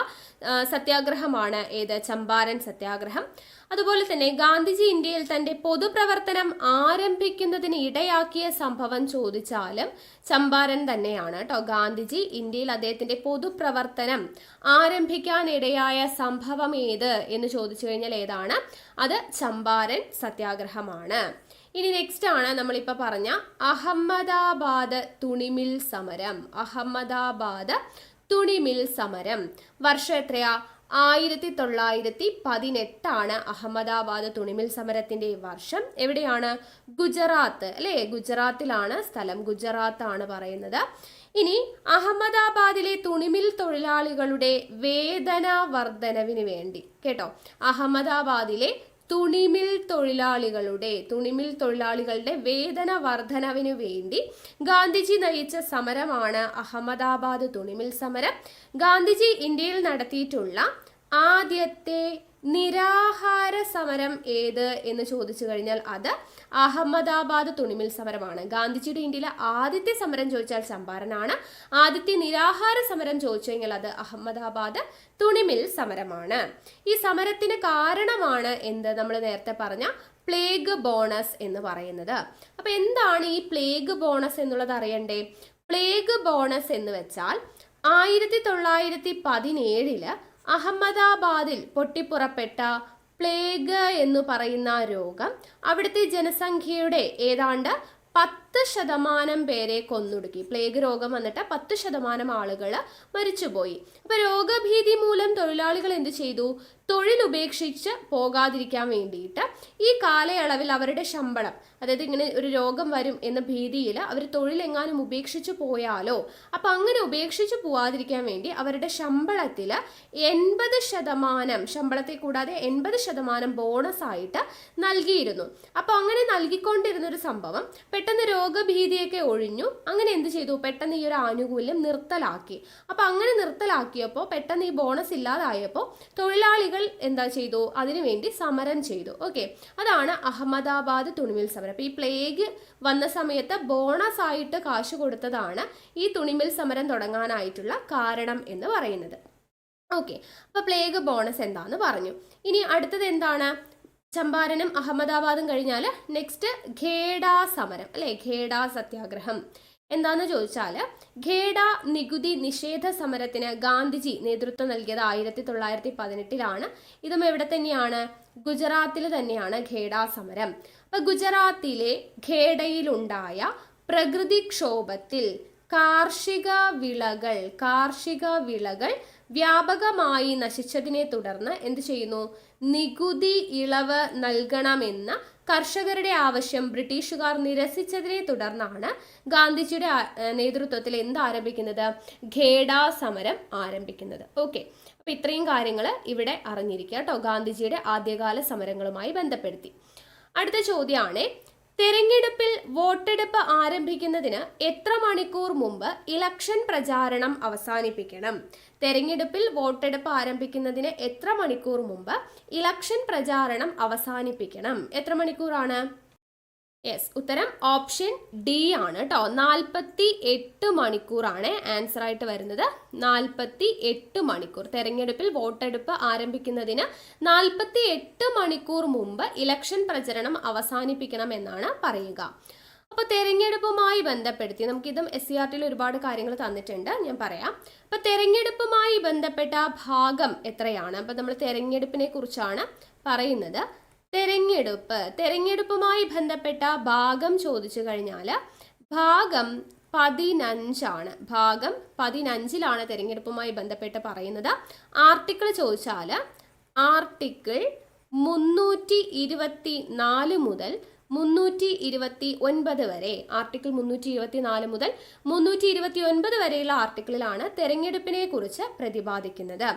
സത്യാഗ്രഹമാണ് ഏത്? ചമ്പാരൻ സത്യാഗ്രഹം. അതുപോലെ തന്നെ ഗാന്ധിജി ഇന്ത്യയിൽ തന്റെ പൊതുപ്രവർത്തനം ആരംഭിക്കുന്നതിന് ഇടയാക്കിയ സംഭവം ചോദിച്ചാലും ചമ്പാരൻ തന്നെയാണ് കേട്ടോ. ഗാന്ധിജി ഇന്ത്യയിൽ അദ്ദേഹത്തിന്റെ പൊതുപ്രവർത്തനം ആരംഭിക്കാനിടയായ സംഭവം ഏത് എന്ന് ചോദിച്ചു കഴിഞ്ഞാൽ ഏതാണ്? അത് ചമ്പാരൻ സത്യാഗ്രഹമാണ്. ഇനി നെക്സ്റ്റ് ആണ് നമ്മളിപ്പോൾ പറഞ്ഞ അഹമ്മദാബാദ് തുണിമിൽ സമരം. അഹമ്മദാബാദ് തുണിമിൽ സമരം വർഷം എത്രയാ? 1918 അഹമ്മദാബാദ് തുണിമിൽ സമരത്തിന്റെ വർഷം. എവിടെയാണ്? ഗുജറാത്ത് അല്ലെ? ഗുജറാത്തിലാണ് സ്ഥലം. ഗുജറാത്താണ് പറയുന്നത്. ഇനി അഹമ്മദാബാദിലെ തുണിമിൽ തൊഴിലാളികളുടെ വേതന വർധനവിന് വേണ്ടി കേട്ടോ, അഹമ്മദാബാദിലെ തുണിമിൽ തൊഴിലാളികളുടെ വേതന വർധനവിനു വേണ്ടി ഗാന്ധിജി നയിച്ച സമരമാണ് അഹമ്മദാബാദ് തുണിമിൽ സമരം. ഗാന്ധിജി ഇന്ത്യയിൽ നടത്തിയിട്ടുള്ള ആദ്യത്തെ നിരാഹാര സമരം ഏത് എന്ന് ചോദിച്ചു കഴിഞ്ഞാൽ അത് അഹമ്മദാബാദ് തുണിമിൽ സമരമാണ്. ഗാന്ധിജിയുടെ ഇന്ത്യയിലെ ആദ്യത്തെ സമരം ചോദിച്ചാൽ ചമ്പാരനാണ്. ആദ്യത്തെ നിരാഹാര സമരം ചോദിച്ചു കഴിഞ്ഞാൽ അത് അഹമ്മദാബാദ് തുണിമിൽ സമരമാണ്. ഈ സമരത്തിന് കാരണമാണ് എന്ത്? നമ്മൾ നേരത്തെ പറഞ്ഞ പ്ലേഗ് ബോണസ് എന്ന് പറയുന്നത്. അപ്പൊ എന്താണ് ഈ പ്ലേഗ് ബോണസ് എന്നുള്ളത് അറിയണ്ടേ? പ്ലേഗ് ബോണസ് എന്ന് വെച്ചാൽ 1917 അഹമ്മദാബാദിൽ പൊട്ടിപ്പുറപ്പെട്ട പ്ലേഗ് എന്ന് പറയുന്ന രോഗം അവിടുത്തെ ജനസംഖ്യയുടെ ഏതാണ്ട് 10% പേരെ കൊന്നൊടുക്കി. പ്ലേഗ് രോഗം വന്നിട്ട് 10% ആളുകൾ മരിച്ചുപോയി. അപ്പൊ രോഗഭീതി മൂലം തൊഴിലാളികൾ എന്ത് ചെയ്തു? തൊഴിൽ ഉപേക്ഷിച്ച് പോകാതിരിക്കാൻ വേണ്ടിയിട്ട് ഈ കാലയളവിൽ അവരുടെ ശമ്പളം, അതായത് ഇങ്ങനെ ഒരു രോഗം വരും എന്ന ഭീതിയിൽ അവർ തൊഴിലെങ്ങാനും ഉപേക്ഷിച്ച് പോയാലോ, അപ്പൊ അങ്ങനെ ഉപേക്ഷിച്ച് പോവാതിരിക്കാൻ വേണ്ടി അവരുടെ ശമ്പളത്തിൽ 80%, ശമ്പളത്തെ കൂടാതെ 80% ബോണസ് ആയിട്ട് നൽകിയിരുന്നു. അപ്പൊ അങ്ങനെ നൽകിക്കൊണ്ടിരുന്ന ഒരു സംഭവം പെട്ടെന്ന് രോഗഭീതിയൊക്കെ ഒഴിഞ്ഞു. അങ്ങനെ എന്ത് ചെയ്തു? പെട്ടെന്ന് ഈ ഒരു ആനുകൂല്യം നിർത്തലാക്കി. അപ്പൊ അങ്ങനെ നിർത്തലാക്കിയപ്പോൾ പെട്ടെന്ന് ഈ ബോണസ് ഇല്ലാതായപ്പോൾ തൊഴിലാളികൾ എന്താ ചെയ്തു? അതിനുവേണ്ടി സമരം ചെയ്തു. ഓക്കെ, അതാണ് അഹമ്മദാബാദ് തുണിമിൽ സമരം. അപ്പൊ ഈ പ്ലേഗ് വന്ന സമയത്ത് ബോണസ് ആയിട്ട് കാശ് കൊടുത്തതാണ് ഈ തുണിമിൽ സമരം തുടങ്ങാനായിട്ടുള്ള കാരണം എന്ന് പറയുന്നത്. ഓക്കെ, അപ്പൊ പ്ലേഗ് ബോണസ് എന്താന്ന് പറഞ്ഞു. ഇനി അടുത്തത് എന്താണ്? ചമ്പാരനും അഹമ്മദാബാദും കഴിഞ്ഞാൽ നെക്സ്റ്റ് ഖേഡ സമരം അല്ലെ? ഖേഡ സത്യാഗ്രഹം എന്താന്ന് ചോദിച്ചാൽ, ഖേഡ നികുതി നിഷേധ സമരത്തിന് ഗാന്ധിജി നേതൃത്വം നൽകിയത് 1918 ഇതും എവിടെ തന്നെയാണ്? ഗുജറാത്തിൽ തന്നെയാണ് ഖേഡ സമരം. അപ്പൊ ഗുജറാത്തിലെ ഖേഡയിലുണ്ടായ പ്രകൃതിക്ഷോഭത്തിൽ കാർഷിക വിളകൾ വ്യാപകമായി നശിച്ചതിനെ തുടർന്ന് എന്ത് ചെയ്യുന്നു? നികുതി ഇളവ് നൽകണമെന്ന കർഷകരുടെ ആവശ്യം ബ്രിട്ടീഷുകാർ നിരസിച്ചതിനെ തുടർന്നാണ് ഗാന്ധിജിയുടെ നേതൃത്വത്തിൽ എന്ത് ആരംഭിക്കുന്നത്? ഖേഡ സമരം ആരംഭിക്കുന്നത്. ഓക്കെ, അപ്പൊ ഇത്രയും കാര്യങ്ങൾ ഇവിടെ അറിഞ്ഞിരിക്കുക കേട്ടോ, ഗാന്ധിജിയുടെ ആദ്യകാല സമരങ്ങളുമായി ബന്ധപ്പെടുത്തി. അടുത്ത ചോദ്യമാണ്, തെരഞ്ഞെടുപ്പിൽ വോട്ടെടുപ്പ് ആരംഭിക്കുന്നതിന് എത്ര മണിക്കൂർ മുമ്പ് ഇലക്ഷൻ പ്രചാരണം അവസാനിപ്പിക്കണം? തെരഞ്ഞെടുപ്പിൽ വോട്ടെടുപ്പ് ആരംഭിക്കുന്നതിന് എത്ര മണിക്കൂർ മുമ്പ് ഇലക്ഷൻ പ്രചാരണം അവസാനിപ്പിക്കണം? എത്ര മണിക്കൂറാണ്? യെസ്, ഉത്തരം ഓപ്ഷൻ ഡി ആണ് കേട്ടോ. 48 മണിക്കൂറാണ് ആൻസർ ആയിട്ട് വരുന്നത്. 48 മണിക്കൂർ. തെരഞ്ഞെടുപ്പിൽ വോട്ടെടുപ്പ് ആരംഭിക്കുന്നതിന് 48 മണിക്കൂർ മുമ്പ് ഇലക്ഷൻ പ്രചരണം അവസാനിപ്പിക്കണം എന്നാണ് പറയുക. അപ്പോൾ തെരഞ്ഞെടുപ്പുമായി ബന്ധപ്പെടുത്തി നമുക്കിതും SCERT-ൽ ഒരുപാട് കാര്യങ്ങൾ തന്നിട്ടുണ്ട്, ഞാൻ പറയാം. അപ്പോൾ തെരഞ്ഞെടുപ്പുമായി ബന്ധപ്പെട്ട ഭാഗം എത്രയാണ്? അപ്പോൾ നമ്മൾ തെരഞ്ഞെടുപ്പിനെ കുറിച്ചാണ് പറയുന്നത്. തെരഞ്ഞെടുപ്പുമായി ബന്ധപ്പെട്ട ഭാഗം ചോദിച്ചു കഴിഞ്ഞാൽ ഭാഗം 15 ഭാഗം 15 തെരഞ്ഞെടുപ്പുമായി ബന്ധപ്പെട്ട് പറയുന്നത്. ആർട്ടിക്കിൾ ചോദിച്ചാൽ ആർട്ടിക്കിൾ 324 മുതൽ 329 വരെ, ആർട്ടിക്കിൾ 324 മുതൽ 329 വരെയുള്ള ആർട്ടിക്കിളിലാണ് തെരഞ്ഞെടുപ്പിനെ കുറിച്ച് പ്രതിപാദിക്കുന്നത്.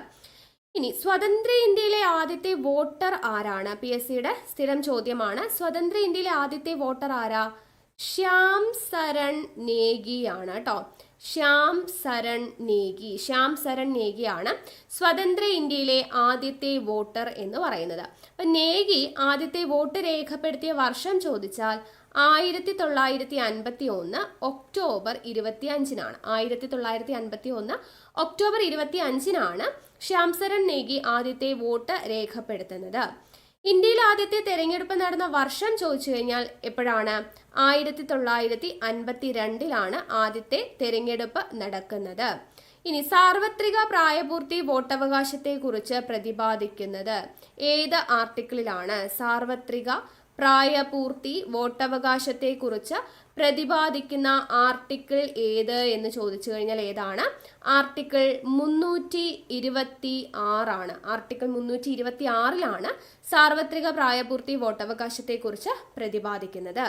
ഇനി സ്വതന്ത്ര ഇന്ത്യയിലെ ആദ്യത്തെ വോട്ടർ ആരാണ്? PSCയുടെ സ്ഥിരം ചോദ്യമാണ്. സ്വതന്ത്ര ഇന്ത്യയിലെ ആദ്യത്തെ വോട്ടർ ആരാ? ശ്യാം സരൺ നേഗിയാണ് കേട്ടോ. ശ്യാം സരൺ നേഗിയാണ് സ്വതന്ത്ര ഇന്ത്യയിലെ ആദ്യത്തെ വോട്ടർ എന്ന് പറയുന്നത്. അപ്പം നേഗി ആദ്യത്തെ വോട്ട് രേഖപ്പെടുത്തിയ വർഷം ചോദിച്ചാൽ 1951 ഒക്ടോബർ 25 1951 ഒക്ടോബർ 25 ശ്യാം സരൺ നേഗി ആദ്യത്തെ വോട്ട് രേഖപ്പെടുത്തുന്നത്. ഇന്ത്യയിൽ ആദ്യത്തെ തെരഞ്ഞെടുപ്പ് നടന്ന വർഷം ചോദിച്ചു കഴിഞ്ഞാൽ എപ്പോഴാണ്? 1952 ആദ്യത്തെ തെരഞ്ഞെടുപ്പ് നടക്കുന്നത്. ഇനി സാർവത്രിക പ്രായപൂർത്തി വോട്ടവകാശത്തെ കുറിച്ച് പ്രതിപാദിക്കുന്നത് ഏത് ആർട്ടിക്കിളിലാണ്? സാർവത്രിക പ്രായപൂർത്തി വോട്ടവകാശത്തെ കുറിച്ച് പ്രതിപാദിക്കുന്ന ആർട്ടിക്കിൾ ഏത് എന്ന് ചോദിച്ചു കഴിഞ്ഞാൽ ഏതാണ്? ആർട്ടിക്കിൾ 326 ആർട്ടിക്കിൾ 326 സാർവത്രിക പ്രായപൂർത്തി വോട്ടവകാശത്തെ കുറിച്ച് പ്രതിപാദിക്കുന്നത്.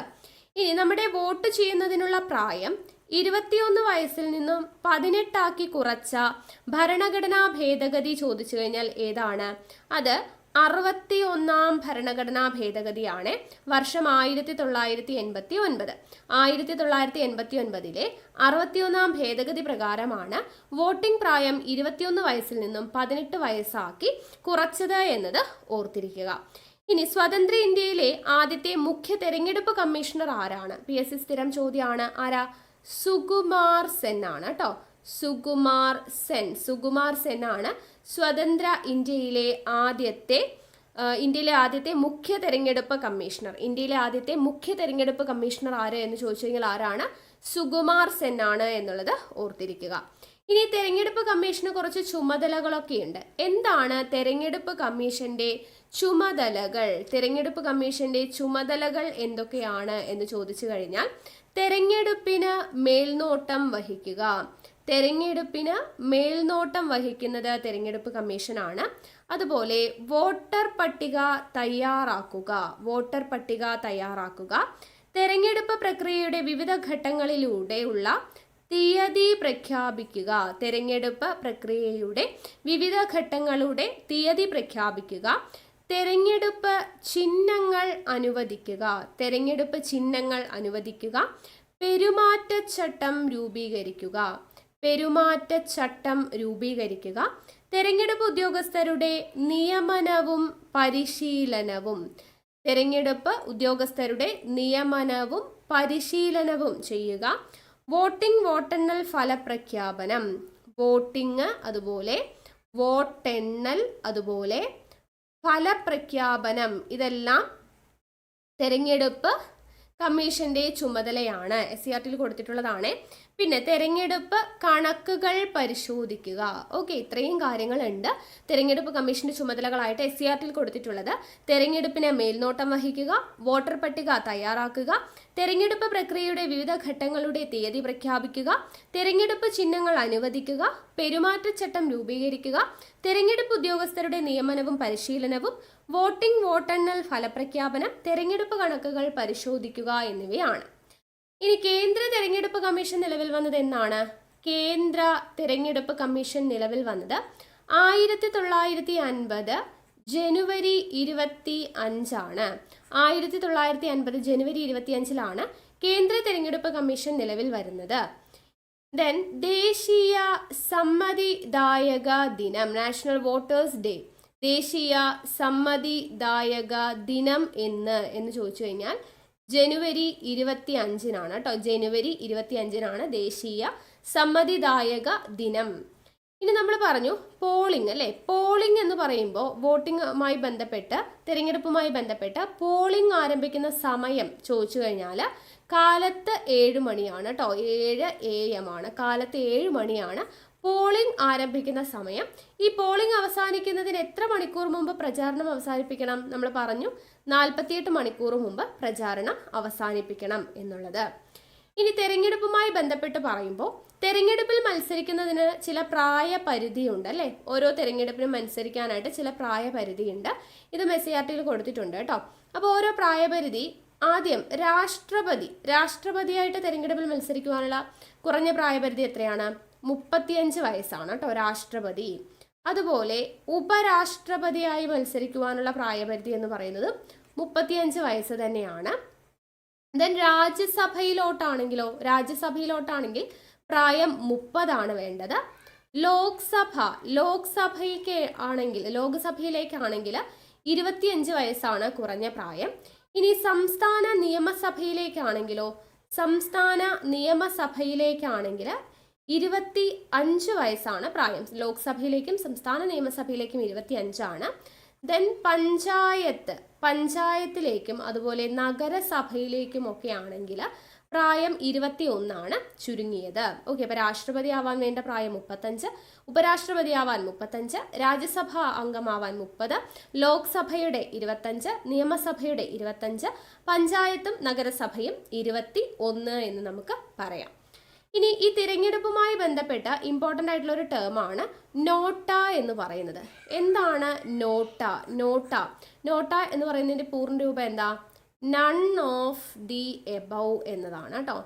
ഇനി നമ്മുടെ വോട്ട് ചെയ്യുന്നതിനുള്ള പ്രായം 21 വയസ്സിൽ നിന്നും 18 കുറച്ച ഭരണഘടനാ ഭേദഗതി ചോദിച്ചു കഴിഞ്ഞാൽ ഏതാണ്? അത് 61 ഭരണഘടനാ ഭേദഗതിയാണ്. വർഷം 1989. 1989 61 ഭേദഗതി പ്രകാരമാണ് വോട്ടിംഗ് പ്രായം 21 വയസ്സിൽ നിന്നും 18 വയസ്സാക്കി കുറച്ചത് എന്നത് ഓർത്തിരിക്കുക. ഇനി സ്വതന്ത്ര ഇന്ത്യയിലെ ആദ്യത്തെ മുഖ്യ തെരഞ്ഞെടുപ്പ് കമ്മീഷണർ ആരാണ്? PSC സ്ഥിരം ചോദ്യമാണ്. ആരാ? സുകുമാർ സെൻ ആണ് കേട്ടോ. സുകുമാർ സെൻ ആണ് സ്വതന്ത്ര ഇന്ത്യയിലെ ആദ്യത്തെ മുഖ്യ തെരഞ്ഞെടുപ്പ് കമ്മീഷണർ ആര് എന്ന് ചോദിച്ചു കഴിഞ്ഞാൽ ആരാണ്? സുകുമാർ സെൻ ആണ് എന്നുള്ളത് ഓർത്തിരിക്കുക. ഇനി തെരഞ്ഞെടുപ്പ് കമ്മീഷന് കുറച്ച് ചുമതലകളൊക്കെ ഉണ്ട്. എന്താണ് തെരഞ്ഞെടുപ്പ് കമ്മീഷന്റെ ചുമതലകൾ എന്തൊക്കെയാണ് എന്ന് ചോദിച്ചു കഴിഞ്ഞാൽ തെരഞ്ഞെടുപ്പിന് മേൽനോട്ടം വഹിക്കുന്നത് തെരഞ്ഞെടുപ്പ് കമ്മീഷനാണ്. അതുപോലെ വോട്ടർ പട്ടിക തയ്യാറാക്കുക, തെരഞ്ഞെടുപ്പ് പ്രക്രിയയുടെ വിവിധ ഘട്ടങ്ങളിലൂടെയുള്ള തീയതി പ്രഖ്യാപിക്കുക, തെരഞ്ഞെടുപ്പ് ചിഹ്നങ്ങൾ അനുവദിക്കുക, പെരുമാറ്റച്ചട്ടം രൂപീകരിക്കുക, തെരഞ്ഞെടുപ്പ് ഉദ്യോഗസ്ഥരുടെ നിയമനവും പരിശീലനവും ചെയ്യുക, വോട്ടെണ്ണൽ ഫലപ്രഖ്യാപനം ഇതെല്ലാം തെരഞ്ഞെടുപ്പ് കമ്മീഷന്റെ ചുമതലയാണ്. SCERT-ൽ കൊടുത്തിട്ടുള്ളതാണ്. പിന്നെ തെരഞ്ഞെടുപ്പ് കണക്കുകൾ പരിശോധിക്കുക. ഓക്കെ, ഇത്രയും കാര്യങ്ങളുണ്ട് തെരഞ്ഞെടുപ്പ് കമ്മീഷന്റെ ചുമതലകളായിട്ട് SCERT-ൽ കൊടുത്തിട്ടുള്ളത്. തെരഞ്ഞെടുപ്പിന് മേൽനോട്ടം വഹിക്കുക, വോട്ടർ പട്ടിക തയ്യാറാക്കുക, തെരഞ്ഞെടുപ്പ് പ്രക്രിയയുടെ വിവിധ ഘട്ടങ്ങളുടെ തീയതി പ്രഖ്യാപിക്കുക, തെരഞ്ഞെടുപ്പ് ചിഹ്നങ്ങൾ അനുവദിക്കുക, പെരുമാറ്റച്ചട്ടം രൂപീകരിക്കുക, തെരഞ്ഞെടുപ്പ് ഉദ്യോഗസ്ഥരുടെ നിയമനവും പരിശീലനവും, വോട്ടെണ്ണൽ ഫലപ്രഖ്യാപനം, തെരഞ്ഞെടുപ്പ് കണക്കുകൾ പരിശോധിക്കുക എന്നിവയാണ്. ഇനി കേന്ദ്ര തെരഞ്ഞെടുപ്പ് കമ്മീഷൻ നിലവിൽ വന്നത് എന്നാണ്? കേന്ദ്ര തെരഞ്ഞെടുപ്പ് കമ്മീഷൻ നിലവിൽ വന്നത് 1950 ജനുവരി 25 1950 ജനുവരി 25 കേന്ദ്ര തെരഞ്ഞെടുപ്പ് കമ്മീഷൻ നിലവിൽ വരുന്നത്. ദെൻ ദേശീയ സമ്മതിദായക ദിനം, നാഷണൽ വോട്ടേഴ്സ് ഡേ, ദേശീയ സമ്മതിദായക ദിനം എന്ന് ചോദിച്ചു കഴിഞ്ഞാൽ ജനുവരി 25 കേട്ടോ. ജനുവരി 25 ദേശീയ സമ്മതിദായക ദിനം. ഇനി നമ്മൾ പറഞ്ഞു പോളിംഗ് അല്ലേ. പോളിംഗ് എന്ന് പറയുമ്പോൾ വോട്ടിങ്ങുമായി ബന്ധപ്പെട്ട് തെരഞ്ഞെടുപ്പുമായി ബന്ധപ്പെട്ട് പോളിംഗ് ആരംഭിക്കുന്ന സമയം ചോദിച്ചു കഴിഞ്ഞാൽ കാലത്ത് 7 മണിയാണ് കേട്ടോ. 7 AM ആണ്. കാലത്ത് 7 മണിയാണ് പോളിംഗ് ആരംഭിക്കുന്ന സമയം. ഈ പോളിംഗ് അവസാനിക്കുന്നതിന് എത്ര മണിക്കൂർ മുമ്പ് പ്രചാരണം അവസാനിപ്പിക്കണം? നമ്മൾ പറഞ്ഞു 48 മണിക്കൂർ മുമ്പ് പ്രചാരണം അവസാനിപ്പിക്കണം എന്നുള്ളത്. ഇനി തെരഞ്ഞെടുപ്പുമായി ബന്ധപ്പെട്ട് പറയുമ്പോൾ തെരഞ്ഞെടുപ്പിൽ മത്സരിക്കുന്നതിന് ചില പ്രായപരിധിയുണ്ട് അല്ലേ? ഓരോ തെരഞ്ഞെടുപ്പിനും മത്സരിക്കാനായിട്ട് ചില പ്രായപരിധിയുണ്ട്. ഇത് MECERT കൊടുത്തിട്ടുണ്ട് കേട്ടോ. അപ്പോൾ ഓരോ പ്രായപരിധി, ആദ്യം രാഷ്ട്രപതിയായിട്ട് തെരഞ്ഞെടുപ്പിൽ മത്സരിക്കുവാനുള്ള കുറഞ്ഞ പ്രായപരിധി എത്രയാണ്? 35 വയസ്സാണ് കേട്ടോ, രാഷ്ട്രപതി. അതുപോലെ ഉപരാഷ്ട്രപതിയായി മത്സരിക്കുവാനുള്ള പ്രായപരിധി എന്ന് പറയുന്നത് 35 വയസ്സ് തന്നെയാണ്. ദെൻ രാജ്യസഭയിലോട്ടാണെങ്കിൽ പ്രായം 30 വേണ്ടത്. ലോക്സഭയിലേക്കാണെങ്കിൽ 25 വയസ്സാണ് കുറഞ്ഞ പ്രായം. ഇനി സംസ്ഥാന നിയമസഭയിലേക്കാണെങ്കിൽ 25 വയസ്സാണ് പ്രായം. ലോക്സഭയിലേക്കും സംസ്ഥാന നിയമസഭയിലേക്കും 25 ദെൻ പഞ്ചായത്തിലേക്കും അതുപോലെ നഗരസഭയിലേക്കും ഒക്കെ ആണെങ്കിൽ പ്രായം 21 ചുരുങ്ങിയത്. ഓക്കെ, അപ്പോൾ രാഷ്ട്രപതി ആവാൻ വേണ്ട പ്രായം 35, ഉപരാഷ്ട്രപതി ആവാൻ 35, രാജ്യസഭ അംഗമാവാൻ 30, ലോക്സഭയുടെ 25, നിയമസഭയുടെ 25, പഞ്ചായത്തും നഗരസഭയും 21 എന്ന് നമുക്ക് പറയാം. ഇനി ഈ തിരഞ്ഞെടുപ്പുമായി ബന്ധപ്പെട്ട ഇമ്പോർട്ടൻ്റ് ആയിട്ടുള്ള ഒരു ടേമാണ് നോട്ട എന്ന് പറയുന്നത്. എന്താണ് നോട്ട? നോട്ട എന്ന് പറയുന്നതിൻ്റെ പൂർണ്ണ രൂപം എന്താ? നൺ ഓഫ് ദി എബവ് എന്നതാണ് കേട്ടോ.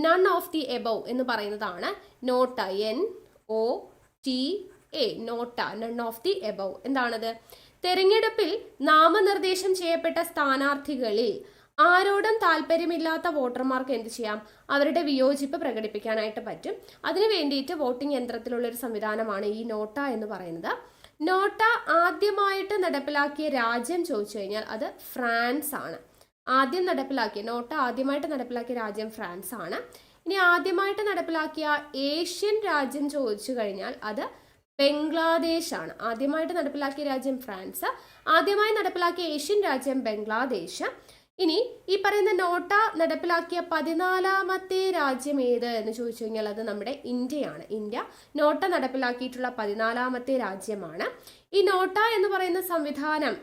നൺ ഓഫ് ദി എബവ് എന്ന് പറയുന്നതാണ് NOTA. NOTA, NOTA, none of the above. എന്താണത്? തെരഞ്ഞെടുപ്പിൽ നാമനിർദ്ദേശം ചെയ്യപ്പെട്ട സ്ഥാനാർത്ഥികളിൽ ആരോടും താല്പര്യമില്ലാത്ത വോട്ടർമാർക്ക് എന്ത് ചെയ്യാം? അവരുടെ വിയോജിപ്പ് പ്രകടിപ്പിക്കാനായിട്ട് പറ്റും. അതിനു വേണ്ടിയിട്ട് വോട്ടിംഗ് യന്ത്രത്തിലുള്ളൊരു സംവിധാനമാണ് ഈ നോട്ട എന്ന് പറയുന്നത്. നോട്ട ആദ്യമായിട്ട് നടപ്പിലാക്കിയ രാജ്യം ചോദിച്ചു കഴിഞ്ഞാൽ അത് ഫ്രാൻസ് ആണ്. നോട്ട ആദ്യമായിട്ട് നടപ്പിലാക്കിയ രാജ്യം ഫ്രാൻസ് ആണ്. ഇനി ആദ്യമായിട്ട് നടപ്പിലാക്കിയ ഏഷ്യൻ രാജ്യം ചോദിച്ചു കഴിഞ്ഞാൽ അത് ബംഗ്ലാദേശ് ആണ്. ആദ്യമായിട്ട് നടപ്പിലാക്കിയ രാജ്യം ഫ്രാൻസ്, ആദ്യമായി നടപ്പിലാക്കിയ ഏഷ്യൻ രാജ്യം ബംഗ്ലാദേശ്. ഇനി ഈ പറയുന്ന നോട്ട നടപ്പിലാക്കിയ 14ാമത്തെ രാജ്യം ഏത് എന്ന് ചോദിച്ചു കഴിഞ്ഞാൽ അത് നമ്മുടെ ഇന്ത്യയാണ്. ഇന്ത്യ നോട്ട നടപ്പിലാക്കിയിട്ടുള്ള 14ാമത്തെ രാജ്യമാണ്. ഈ നോട്ട എന്ന് പറയുന്ന സംവിധാനം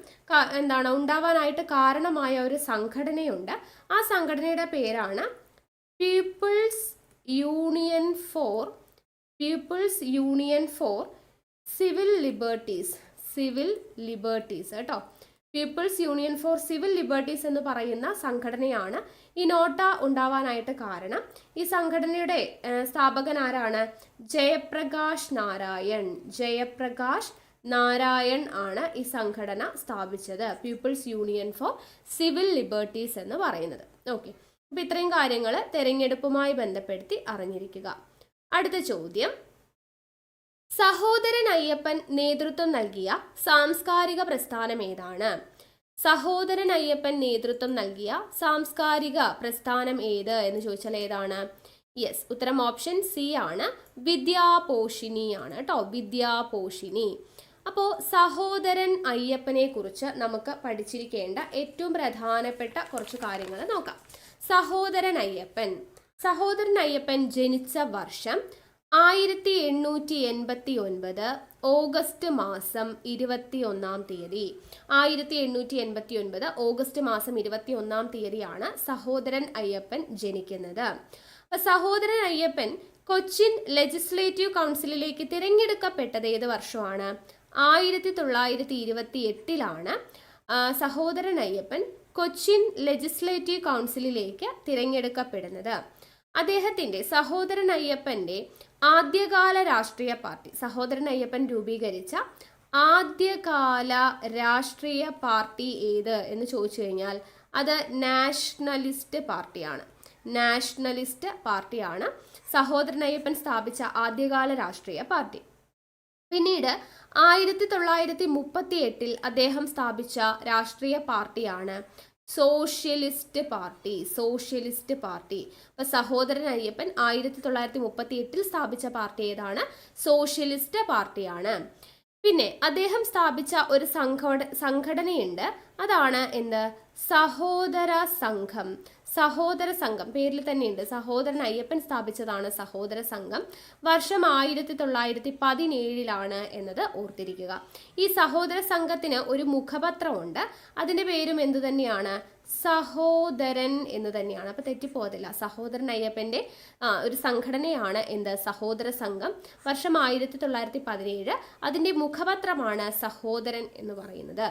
ഉണ്ടാവാനായിട്ട് കാരണമായ ഒരു സംഘടനയുണ്ട്. ആ സംഘടനയുടെ പേരാണ് People's Union for Civil Liberties കേട്ടോ. People's Union for Civil Liberties എന്ന് പറയുന്ന സംഘടനയാണ് ഈ നോട്ട ഉണ്ടാവാനായിട്ട് കാരണം. ഈ സംഘടനയുടെ സ്ഥാപകൻ ആരാണ്? ജയപ്രകാശ് നാരായൺ ആണ് ഈ സംഘടന സ്ഥാപിച്ചത്. People's Union for Civil Liberties എന്ന് പറയുന്നത്. ഓക്കെ, അപ്പോൾ ഇത്രയും കാര്യങ്ങൾ തെരഞ്ഞെടുപ്പുമായി ബന്ധപ്പെടുത്തി അറിഞ്ഞിരിക്കുക. അടുത്ത ചോദ്യം, സഹോദരൻ അയ്യപ്പൻ നേതൃത്വം നൽകിയ സാംസ്കാരിക പ്രസ്ഥാനം ഏതാണ്? സഹോദരൻ അയ്യപ്പൻ നേതൃത്വം നൽകിയ സാംസ്കാരിക പ്രസ്ഥാനം ഏത് എന്ന് ചോദിച്ചാൽ ഏതാണ്? യെസ്, ഉത്തരം ഓപ്ഷൻ സി ആണ്. വിദ്യാപോഷിണി ആണ് കേട്ടോ, വിദ്യാപോഷിണി. അപ്പോൾ സഹോദരൻ അയ്യപ്പനെ കുറിച്ച് നമുക്ക് പഠിച്ചിരിക്കേണ്ട ഏറ്റവും പ്രധാനപ്പെട്ട കുറച്ച് കാര്യങ്ങൾ നോക്കാം. സഹോദരൻ അയ്യപ്പൻ ജനിച്ച വർഷം 1889 ഓഗസ്റ്റ് മാസം 21 തീയതി. 1889 ഓഗസ്റ്റ് മാസം 21 തീയതിയാണ് സഹോദരൻ അയ്യപ്പൻ ജനിക്കുന്നത്. അപ്പോൾ സഹോദരൻ അയ്യപ്പൻ കൊച്ചിൻ ലെജിസ്ലേറ്റീവ് കൗൺസിലിലേക്ക് തിരഞ്ഞെടുക്കപ്പെട്ടത് ഏത് വർഷമാണ്? 1928 സഹോദരൻ അയ്യപ്പൻ കൊച്ചിൻ ലെജിസ്ലേറ്റീവ് കൗൺസിലിലേക്ക് തിരഞ്ഞെടുക്കപ്പെടുന്നത്. സഹോദരൻ അയ്യപ്പൻ്റെ ആദ്യകാല രാഷ്ട്രീയ പാർട്ടി, സഹോദരൻ അയ്യപ്പൻ രൂപീകരിച്ച ആദ്യകാല രാഷ്ട്രീയ പാർട്ടി ഏത് എന്ന് ചോദിച്ചു കഴിഞ്ഞാൽ അത് നാഷണലിസ്റ്റ് പാർട്ടിയാണ്. സഹോദരൻ അയ്യപ്പൻ സ്ഥാപിച്ച ആദ്യകാല രാഷ്ട്രീയ പാർട്ടി. പിന്നീട് 1938 അദ്ദേഹം സ്ഥാപിച്ച രാഷ്ട്രീയ പാർട്ടിയാണ് സോഷ്യലിസ്റ്റ് പാർട്ടി. അപ്പൊ സഹോദരൻ അയ്യപ്പൻ 1938 സ്ഥാപിച്ച പാർട്ടി ഏതാണ്? സോഷ്യലിസ്റ്റ് പാർട്ടിയാണ്. പിന്നെ അദ്ദേഹം സ്ഥാപിച്ച ഒരു സംഘടനയുണ്ട്, അതാണ് എന്ത്? സഹോദര സഹോദര സംഘം, പേരിൽ തന്നെയുണ്ട്, സഹോദരൻ അയ്യപ്പൻ സ്ഥാപിച്ചതാണ് സഹോദര സംഘം. വർഷം 1917 എന്നത് ഓർത്തിരിക്കുക. ഈ സഹോദര സംഘത്തിന് ഒരു മുഖപത്രമുണ്ട്. അതിന്റെ പേരും എന്തു തന്നെയാണ്? സഹോദരൻ എന്ന് തന്നെയാണ്. അപ്പൊ തെറ്റിപ്പോകത്തില്ല. സഹോദരൻ അയ്യപ്പന്റെ ഒരു സംഘടനയാണ് എന്ത്? സഹോദര സംഘം. വർഷം 1917. അതിന്റെ മുഖപത്രമാണ് സഹോദരൻ എന്ന് പറയുന്നത്.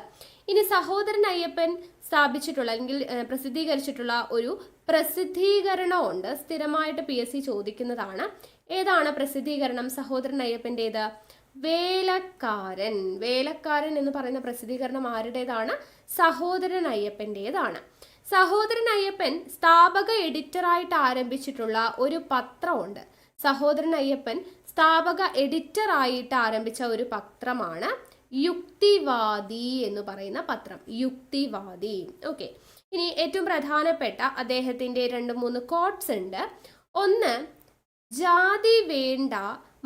ഇനി സഹോദരൻ അയ്യപ്പൻ സ്ഥാപിച്ചിട്ടുള്ള അല്ലെങ്കിൽ പ്രസിദ്ധീകരിച്ചിട്ടുള്ള ഒരു പ്രസിദ്ധീകരണമുണ്ട്. സ്ഥിരമായിട്ട് PSC ചോദിക്കുന്നതാണ്. ഏതാണ് പ്രസിദ്ധീകരണം സഹോദരൻ അയ്യപ്പൻ്റെത്? വേലക്കാരൻ. വേലക്കാരൻ എന്ന് പറയുന്ന പ്രസിദ്ധീകരണം ആരുടേതാണ്? സഹോദരൻ അയ്യപ്പൻ്റെതാണ്. സഹോദരൻ അയ്യപ്പൻ സ്ഥാപക എഡിറ്ററായിട്ട് ആരംഭിച്ചിട്ടുള്ള ഒരു പത്രമുണ്ട്. സഹോദരൻ അയ്യപ്പൻ സ്ഥാപക എഡിറ്ററായിട്ട് ആരംഭിച്ച ഒരു പത്രമാണ് യുക്തിവാദി എന്ന് പറയുന്ന പത്രം. യുക്തിവാദി. ഓക്കെ. ഇനി ഏറ്റവും പ്രധാനപ്പെട്ട അദ്ദേഹത്തിന്റെ 2-3 കോട്ട്സ് ഉണ്ട്. ഒന്ന്, ജാതി വേണ്ട,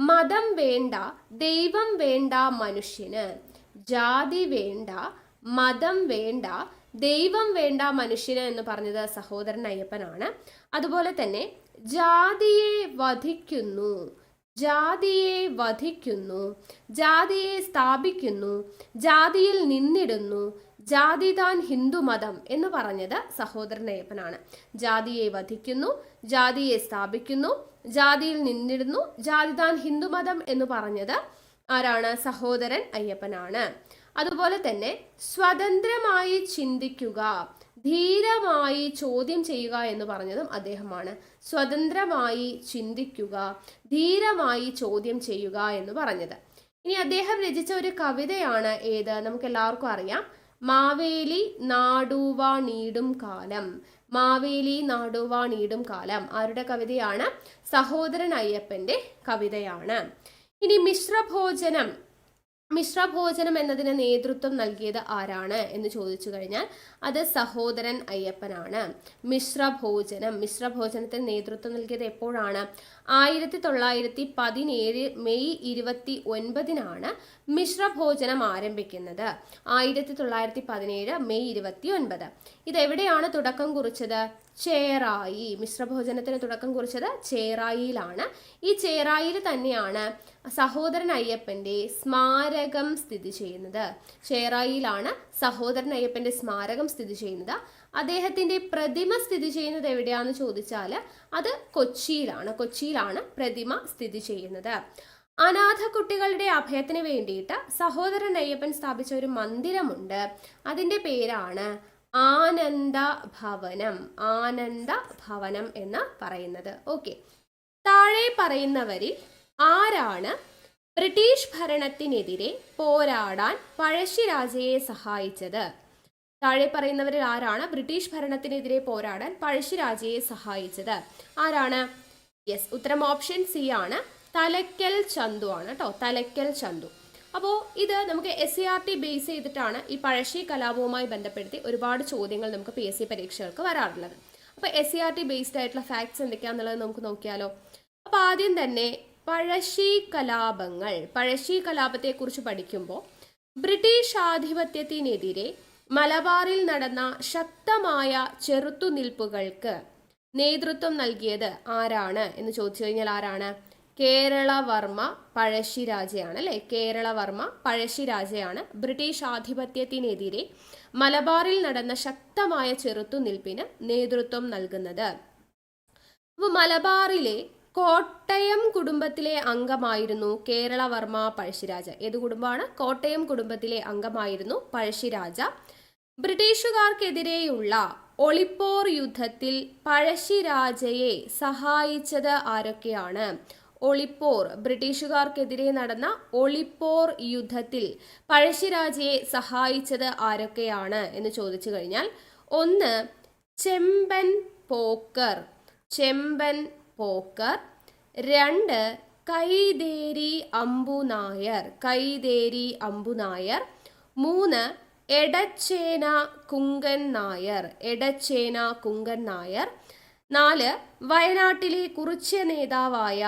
മതം വേണ്ട, ദൈവം വേണ്ട മനുഷ്യന്. ജാതി വേണ്ട, മതം വേണ്ട, ദൈവം വേണ്ട മനുഷ്യന് എന്ന് പറഞ്ഞത് സഹോദരൻ അയ്യപ്പനാണ്. അതുപോലെ തന്നെ ജാതിയെ വധിക്കുന്നു, ജാതിയെ വധിക്കുന്നു, ജാതിയെ സ്ഥാപിക്കുന്നു, ജാതിയിൽ നിന്നിടുന്നു, ജാതി താൻ ഹിന്ദുമതം എന്ന് പറഞ്ഞത് സഹോദരൻ അയ്യപ്പനാണ്. ജാതിയെ വധിക്കുന്നു, ജാതിയെ സ്ഥാപിക്കുന്നു, ജാതിയിൽ നിന്നിടുന്നു, ജാതി താൻ ഹിന്ദുമതം എന്ന് പറഞ്ഞത് ആരാണ്? സഹോദരൻ അയ്യപ്പനാണ്. അതുപോലെ തന്നെ സ്വതന്ത്രമായി ചിന്തിക്കുക, ധീരമായി ചോദ്യം ചെയ്യുക എന്ന് പറഞ്ഞതും അദ്ദേഹമാണ്. സ്വതന്ത്രമായി ചിന്തിക്കുക, ധീരമായി ചോദ്യം ചെയ്യുക എന്ന് പറഞ്ഞത്. ഇനി അദ്ദേഹം രചിച്ച ഒരു കവിതയാണ് ഏത്? നമുക്ക് എല്ലാവർക്കും അറിയാം, മാവേലി നാടുവാ നീടും കാലം. മാവേലി നാടുവാ നീടും കാലം ആരുടെ കവിതയാണ്? സഹോദരൻ അയ്യപ്പന്റെ കവിതയാണ്. ഇനി മിശ്രഭോജനം. മിശ്രഭോജനം എന്നതിന് നേതൃത്വം നൽകിയത് ആരാണ് എന്ന് ചോദിച്ചു കഴിഞ്ഞാൽ അത് സഹോദരൻ അയ്യപ്പനാണ്. മിശ്രഭോജനം, മിശ്രഭോജനത്തിന് നേതൃത്വം നൽകിയത് എപ്പോഴാണ്? 1917 മെയ് 29 മിശ്രഭോജനം ആരംഭിക്കുന്നത്. 1917 മെയ് 29. ഇതെവിടെയാണ് തുടക്കം കുറിച്ചത്? ചേറായി. മിശ്രഭോജനത്തിന് തുടക്കം കുറിച്ചത് ചേറായിയിലാണ്. ഈ ചേറായിൽ തന്നെയാണ് സഹോദരൻ അയ്യപ്പന്റെ സ്മാരകം സ്ഥിതി ചെയ്യുന്നത്. ചേറായിയിലാണ് സഹോദരൻ അയ്യപ്പന്റെ സ്മാരകം സ്ഥിതി ചെയ്യുന്നത്. അദ്ദേഹത്തിന്റെ പ്രതിമ സ്ഥിതി ചെയ്യുന്നത് എവിടെയാണെന്ന് ചോദിച്ചാൽ അത് കൊച്ചിയിലാണ്. കൊച്ചിയിലാണ് പ്രതിമ സ്ഥിതി ചെയ്യുന്നത്. അനാഥ കുട്ടികളുടെ അഭയത്തിന് വേണ്ടിയിട്ട് സഹോദരൻ അയ്യപ്പൻ സ്ഥാപിച്ച ഒരു മന്ദിരമുണ്ട്. അതിന്റെ പേരാണ് ആനന്ദ ഭവനം. ആനന്ദ ഭവനം എന്ന് പറയുന്നത്. ഓക്കെ. താഴെ പറയുന്നവരിൽ ആരാണ് ബ്രിട്ടീഷ് ഭരണത്തിനെതിരെ പോരാടാൻ പഴശ്ശിരാജയെ സഹായിച്ചത്? താഴെ പറയുന്നവരിൽ ആരാണ് ബ്രിട്ടീഷ് ഭരണത്തിനെതിരെ പോരാടാൻ പഴശ്ശിരാജയെ സഹായിച്ചത്? ആരാണ്? യെസ്, ഉത്തരം ഓപ്ഷൻ സി ആണ്. തലക്കൽ ചന്തു ആണ് കേട്ടോ. തലക്കൽ ചന്തു. അപ്പോൾ ഇത് നമുക്ക് SCERT ബേസ് ചെയ്തിട്ടാണ് ഈ പഴശ്ശി കലാപവുമായി ബന്ധപ്പെടുത്തി ഒരുപാട് ചോദ്യങ്ങൾ നമുക്ക് PSC പരീക്ഷകൾക്ക് വരാറുള്ളത്. അപ്പോൾ SCERT ബേസ്ഡ് ആയിട്ടുള്ള ഫാക്ട്സ് എന്തൊക്കെയാണെന്നുള്ളത് നമുക്ക് നോക്കിയാലോ. അപ്പോൾ ആദ്യം തന്നെ പഴശ്ശി കലാപങ്ങൾ. പഴശ്ശി കലാപത്തെക്കുറിച്ച് പഠിക്കുമ്പോൾ ബ്രിട്ടീഷ് ആധിപത്യത്തിനെതിരെ മലബാറിൽ നടന്ന ശക്തമായ ചെറുത്തുനിൽപ്പുകൾക്ക് നേതൃത്വം നൽകിയത് ആരാണ് എന്ന് ചോദിച്ചു കഴിഞ്ഞാൽ ആരാണ്? കേരളവർമ്മ പഴശ്ശിരാജയാണ് അല്ലേ. കേരളവർമ്മ പഴശ്ശിരാജയാണ് ബ്രിട്ടീഷ് ആധിപത്യത്തിനെതിരെ മലബാറിൽ നടന്ന ശക്തമായ ചെറുത്തുനിൽപ്പിന് നേതൃത്വം നൽകുന്നത്. അപ്പോൾ മലബാറിലെ കോട്ടയം കുടുംബത്തിലെ അംഗമായിരുന്നു കേരളവർമ്മ പഴശ്ശിരാജ. ഏത് കുടുംബമാണ്? കോട്ടയം കുടുംബത്തിലെ അംഗമായിരുന്നു പഴശ്ശിരാജ. ബ്രിട്ടീഷുകാർക്കെതിരെയുള്ള ഒളിപ്പോർ യുദ്ധത്തിൽ പഴശ്ശിരാജയെ സഹായിച്ചത് ആരൊക്കെയാണ്? ഒളിപ്പോർ, ബ്രിട്ടീഷുകാർക്കെതിരെ നടന്ന ഒളിപ്പോർ യുദ്ധത്തിൽ പഴശ്ശിരാജയെ സഹായിച്ചത് ആരൊക്കെയാണ് എന്ന് ചോദിച്ചു കഴിഞ്ഞാൽ ഒന്ന് ചെമ്പൻ പോക്കർ. ചെമ്പൻ പോക്കർ. 2 കൈതേരി അമ്പുനായർ. കൈതേരി അമ്പുനായർ. 3 എടച്ചേന കുങ്കൻ നായർ. എടച്ചേന കുങ്കൻ നായർ. 4 വയനാട്ടിലെ കുറിച്യ നേതാവായ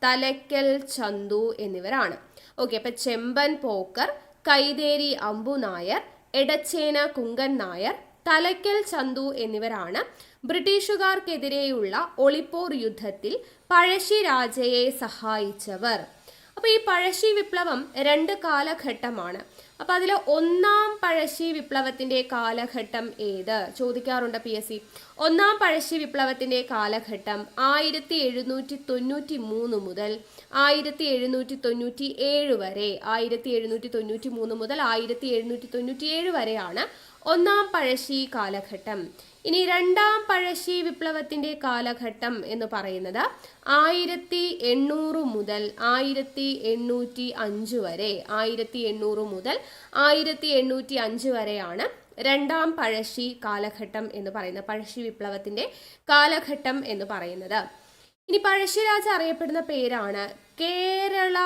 തലക്കൽ ചന്തു എന്നിവരാണ്. ഓക്കെ. അപ്പൊ ചെമ്പൻ പോക്കർ, കൈതേരി അമ്പുനായർ, എടച്ചേന കുങ്കൻ നായർ, തലയ്ക്കൽ ചന്തു എന്നിവരാണ് ബ്രിട്ടീഷുകാർക്കെതിരെയുള്ള ഒളിപ്പോർ യുദ്ധത്തിൽ പഴശ്ശിരാജയെ സഹായിച്ചവർ. അപ്പോൾ ഈ പഴശ്ശി വിപ്ലവം 2 കാലഘട്ടമാണ്. അപ്പോൾ അതിൽ ഒന്നാം പഴശ്ശി വിപ്ലവത്തിന്റെ കാലഘട്ടം ഏത് ചോദിക്കാറുണ്ട് PSC. ഒന്നാം പഴശ്ശി വിപ്ലവത്തിന്റെ കാലഘട്ടം 1793 മുതൽ 1797 വരെ, 1793 മുതൽ 1797 വരെയാണ് ഒന്നാം പഴശ്ശി കാലഘട്ടം. ഇനി രണ്ടാം പഴശ്ശി വിപ്ലവത്തിന്റെ കാലഘട്ടം എന്ന് പറയുന്നത് 1800 മുതൽ 1805 വരെ, 1800 മുതൽ 1805 വരെയാണ് രണ്ടാം പഴശ്ശി കാലഘട്ടം എന്ന് പറയുന്നത്, പഴശ്ശി വിപ്ലവത്തിന്റെ കാലഘട്ടം എന്ന് പറയുന്നത്. ഇനി പഴശ്ശിരാജ അറിയപ്പെടുന്ന പേരാണ് കേരള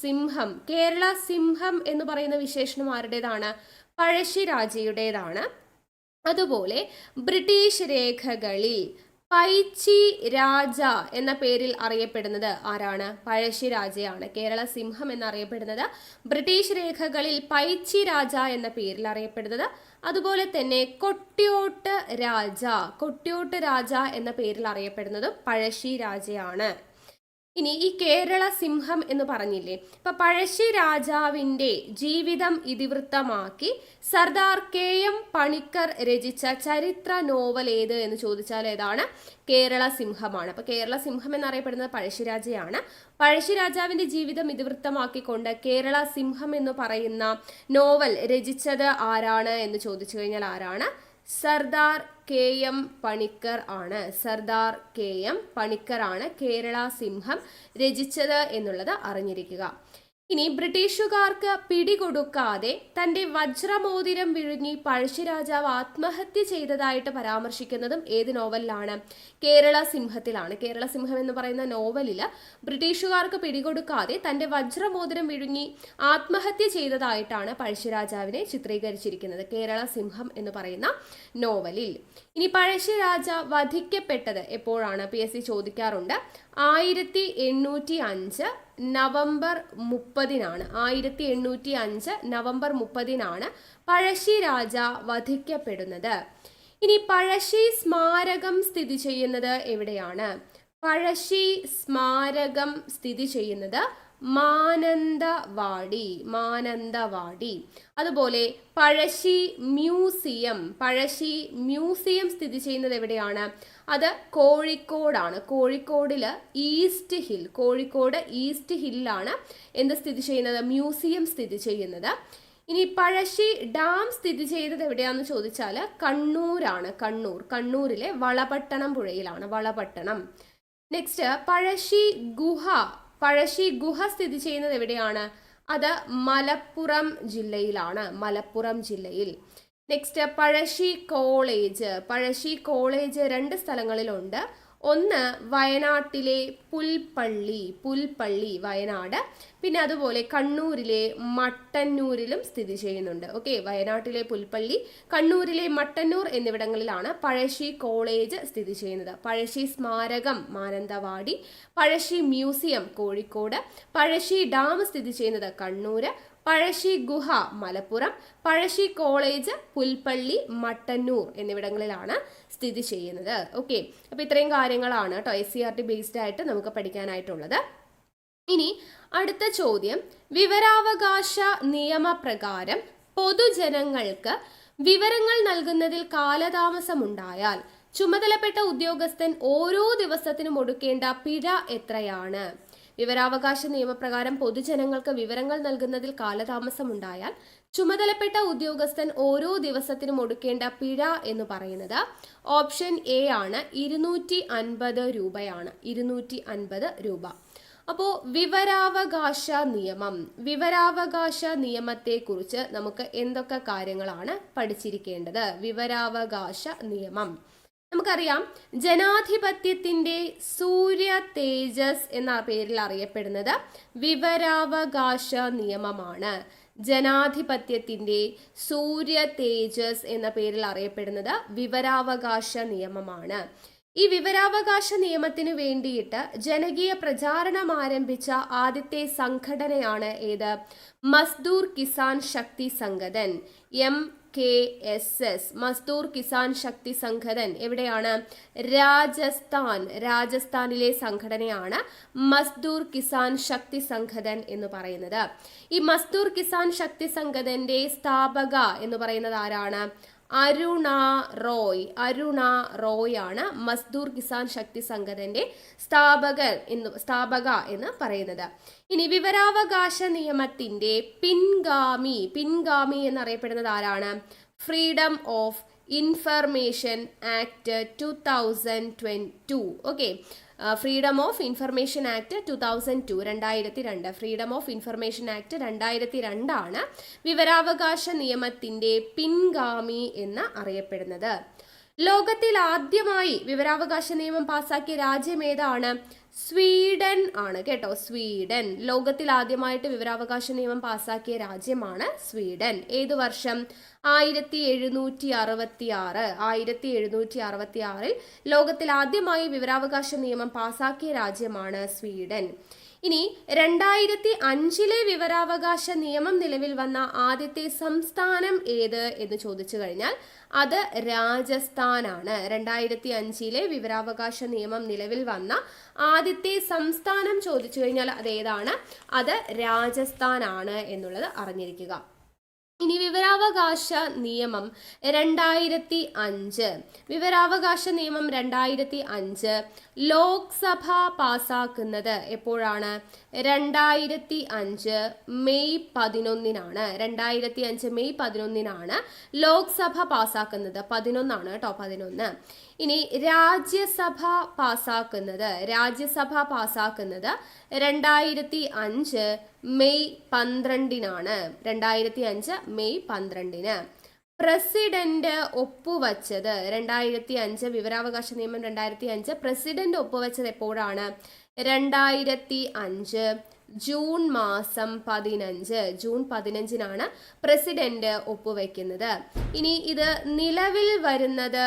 സിംഹം. കേരള സിംഹം എന്ന് പറയുന്ന വിശേഷണം ആരുടേതാണ്? പഴശ്ശിരാജയുടേതാണ്. അതുപോലെ ബ്രിട്ടീഷ് രേഖകളിൽ പൈച്ചി രാജ എന്ന പേരിൽ അറിയപ്പെടുന്നത് ആരാണ്? പഴശ്ശിരാജയാണ്. കേരള സിംഹം എന്നറിയപ്പെടുന്നത് ബ്രിട്ടീഷ് രേഖകളിൽ പൈച്ചി രാജ എന്ന പേരിൽ അറിയപ്പെടുന്നത്. അതുപോലെ തന്നെ കൊട്ട്യോട്ട് രാജ എന്ന പേരിൽ അറിയപ്പെടുന്നതും പഴശ്ശിരാജയാണ്. ഇനി ഈ കേരള സിംഹം എന്ന് പറഞ്ഞില്ലേ, ഇപ്പൊ പഴശ്ശി രാജാവിന്റെ ജീവിതം ഇതിവൃത്തമാക്കി സർദാർ KM പണിക്കർ രചിച്ച ചരിത്ര നോവൽ ഏത് എന്ന് ചോദിച്ചാൽ ഏതാണ്? കേരള സിംഹമാണ്. അപ്പൊ കേരള സിംഹം എന്നറിയപ്പെടുന്നത് പഴശ്ശിരാജയാണ്. പഴശ്ശിരാജാവിന്റെ ജീവിതം ഇതിവൃത്തമാക്കിക്കൊണ്ട് കേരള സിംഹം എന്ന് പറയുന്ന നോവൽ രചിച്ചത് ആരാണ് എന്ന് ചോദിച്ചു കഴിഞ്ഞാൽ ആരാണ്? സർദാർ KM പണിക്കർ ആണ്. സർദാർ KM പണിക്കർ ആണ് കേരള സിംഹം രചിച്ചത് എന്നുള്ളത് അറിഞ്ഞിരിക്കുക. ഇനി ബ്രിട്ടീഷുകാർക്ക് പിടികൊടുക്കാതെ തന്റെ വജ്രമോതിരം വിഴുങ്ങി പഴശ്ശിരാജാവ് ആത്മഹത്യ ചെയ്തതായിട്ട് പരാമർശിക്കുന്നതും ഏത് നോവലിലാണ്? കേരള സിംഹത്തിലാണ്. കേരള സിംഹം എന്ന് പറയുന്ന നോവലിൽ ബ്രിട്ടീഷുകാർക്ക് പിടികൊടുക്കാതെ തന്റെ വജ്രമോതിരം വിഴുങ്ങി ആത്മഹത്യ ചെയ്തതായിട്ടാണ് പഴശ്ശിരാജാവിനെ ചിത്രീകരിച്ചിരിക്കുന്നത് കേരള സിംഹം എന്ന് പറയുന്ന നോവലിൽ. ഇനി പഴശ്ശിരാജ വധിക്കപ്പെട്ടത് എപ്പോഴാണ്? PSC ചോദിക്കാറുണ്ട്. 1805 നവംബർ 30-നാണ്. 1805 നവംബർ 30-നാണ് പഴശ്ശിരാജ വധിക്കപ്പെടുന്നത്. ഇനി പഴശ്ശി സ്മാരകം സ്ഥിതി ചെയ്യുന്നത് എവിടെയാണ്? പഴശ്ശി സ്മാരകം സ്ഥിതി ചെയ്യുന്നത് മാനന്തവാടി. അതുപോലെ പഴശ്ശി മ്യൂസിയം സ്ഥിതി ചെയ്യുന്നത് എവിടെയാണ്? അത് കോഴിക്കോടാണ്. കോഴിക്കോട് ഈസ്റ്റ് ഹില്ലാണ് എന്ത് സ്ഥിതി ചെയ്യുന്നത്? മ്യൂസിയം സ്ഥിതി ചെയ്യുന്നത്. ഇനി പഴശ്ശി ഡാം സ്ഥിതി ചെയ്തത് എവിടെയാണെന്ന് ചോദിച്ചാൽ കണ്ണൂരാണ്. കണ്ണൂരിലെ വളപട്ടണം പുഴയിലാണ്. വളപട്ടണം. നെക്സ്റ്റ് പഴശ്ശി ഗുഹ സ്ഥിതി ചെയ്യുന്നത് എവിടെയാണ്? അത് മലപ്പുറം ജില്ലയിലാണ്. Next Pazhassi college 2 സ്ഥലങ്ങളിലുണ്ട്. ഒന്ന് വയനാട്ടിലെ പുൽപ്പള്ളി വയനാട്, പിന്നെ അതുപോലെ കണ്ണൂരിലെ മട്ടന്നൂരിലും സ്ഥിതി ചെയ്യുന്നുണ്ട്. ഓക്കെ, വയനാട്ടിലെ പുൽപ്പള്ളി, കണ്ണൂരിലെ മട്ടന്നൂർ എന്നിവിടങ്ങളിലാണ് പഴശ്ശി കോളേജ് സ്ഥിതി ചെയ്യുന്നത്. പഴശ്ശി സ്മാരകം മാനന്തവാടി, പഴശ്ശി മ്യൂസിയം കോഴിക്കോട്, പഴശ്ശി ഡാം സ്ഥിതി ചെയ്യുന്നത് കണ്ണൂര്, പഴശ്ശി ഗുഹ മലപ്പുറം, പഴശ്ശി കോളേജ് പുൽപ്പള്ളി, മട്ടന്നൂർ എന്നിവിടങ്ങളിലാണ് സ്ഥിതി ചെയ്യുന്നത്. ഓക്കെ, അപ്പോൾ ഇത്രയും കാര്യങ്ങളാണ് കേട്ടോ SCERT ബേസ്ഡ് ആയിട്ട് നമുക്ക് പഠിക്കാനായിട്ടുള്ളത്. ഇനി അടുത്ത ചോദ്യം, വിവരാവകാശ നിയമപ്രകാരം പൊതുജനങ്ങൾക്ക് വിവരങ്ങൾ നൽകുന്നതിൽ കാലതാമസമുണ്ടായാൽ ചുമതലപ്പെട്ട ഉദ്യോഗസ്ഥൻ ഓരോ ദിവസത്തിനും ഒടുക്കേണ്ട പിഴ എത്രയാണ്? വിവരാവകാശ നിയമപ്രകാരം പൊതുജനങ്ങൾക്ക് വിവരങ്ങൾ നൽകുന്നതിൽ കാലതാമസമുണ്ടായാൽ ചുമതലപ്പെട്ട ഉദ്യോഗസ്ഥൻ ഓരോ ദിവസത്തിനും ഒടുക്കേണ്ട പിഴ എന്ന് പറയുന്നത് ഓപ്ഷൻ A ആണ്, 250 രൂപയാണ്. 250 രൂപ. അപ്പോൾ വിവരാവകാശ നിയമത്തെക്കുറിച്ച് നമുക്ക് എന്തൊക്കെ കാര്യങ്ങളാണ് പഠിച്ചിരിക്കേണ്ടത്? വിവരാവകാശ നിയമം നമുക്കറിയാം, ജനാധിപത്യത്തിന്റെ സൂര്യ തേജസ് എന്ന പേരിൽ അറിയപ്പെടുന്നത് വിവരാവകാശ നിയമമാണ്. ജനാധിപത്യത്തിന്റെ സൂര്യ തേജസ് എന്ന പേരിൽ അറിയപ്പെടുന്നത് വിവരാവകാശ നിയമമാണ്. ഈ വിവരാവകാശ നിയമത്തിനു വേണ്ടിയിട്ട് ജനകീയ പ്രചാരണം ആരംഭിച്ച ആദ്യത്തെ സംഘടനയാണ് ഏത്? മസ്ദൂർ കിസാൻ ശക്തി സംഗതൻ, MKSS മസ്ദൂർ കിസാൻ ശക്തി സംഘടൻ എവിടെയാണ്? രാജസ്ഥാനിലെ സംഘടനയാണ് മസ്ദൂർ കിസാൻ ശക്തി സംഘടൻ എന്ന് പറയുന്നത്. ഈ മസ്ദൂർ കിസാൻ ശക്തി സംഘടന്റെ സ്ഥാപക എന്ന് പറയുന്നത് ആരാണ്? അരുണ റോയ് ആണ് മസ്ദൂർ കിസാൻ ശക്തി സംഘടന്റെ സ്ഥാപക എന്ന് പറയുന്നത്. ഇനി വിവരാവകാശ നിയമത്തിന്റെ പിൻഗാമി എന്നറിയപ്പെടുന്നത് ആരാണ്? Freedom of information act 2002. Okay, freedom of information act 2002 freedom of information act 2002 ആണ് വിവരാവകാശ നിയമത്തിന്റെ പിൻഗാമി എന്ന് അറിയപ്പെടുന്നത്. ലോകത്തിൽ ആദ്യമായി വിവരാവകാശ നിയമം പാസാക്കിയ രാജ്യം ഏതാണ്? സ്വീഡൻ ആണ് കേട്ടോ. സ്വീഡൻ ലോകത്തിൽ ആദ്യമായിട്ട് വിവരാവകാശ നിയമം പാസാക്കിയ രാജ്യമാണ് സ്വീഡൻ. ഏതു വർഷം? 1766 ലോകത്തിൽ ആദ്യമായി വിവരാവകാശ നിയമം പാസാക്കിയ രാജ്യമാണ് സ്വീഡൻ. ഇനി 2005 വിവരാവകാശ നിയമം നിലവിൽ വന്ന ആദ്യത്തെ സംസ്ഥാനം ഏത് എന്ന് ചോദിച്ചു കഴിഞ്ഞാൽ അത് രാജസ്ഥാനാണ്. 2005 വിവരാവകാശ നിയമം നിലവിൽ വന്ന ആദ്യത്തെ സംസ്ഥാനം ചോദിച്ചു കഴിഞ്ഞാൽ അതേതാണ്? അത് രാജസ്ഥാനാണ് എന്നുള്ളത് അറിഞ്ഞിരിക്കുക. ഇനി വിവരാവകാശ നിയമം 2005 ലോക്സഭ പാസാക്കുന്നത് എപ്പോഴാണ്? 2005 മെയ് 11 2005 മെയ് 11 ലോക്സഭ പാസാക്കുന്നത്. 11 കേട്ടോ, 11. ഇനി രാജ്യസഭ പാസാക്കുന്നത് 2005 മെയ് 12 2005 മെയ് 12. പ്രസിഡന്റ് ഒപ്പുവച്ചത് 2005 വിവരാവകാശ നിയമം 2005 പ്രസിഡന്റ് ഒപ്പുവച്ചത് എപ്പോഴാണ്? 2005 ജൂൺ മാസം 15 ജൂൺ 15 പ്രസിഡന്റ് ഒപ്പുവെക്കുന്നത്. ഇനി ഇത് നിലവിൽ വരുന്നത്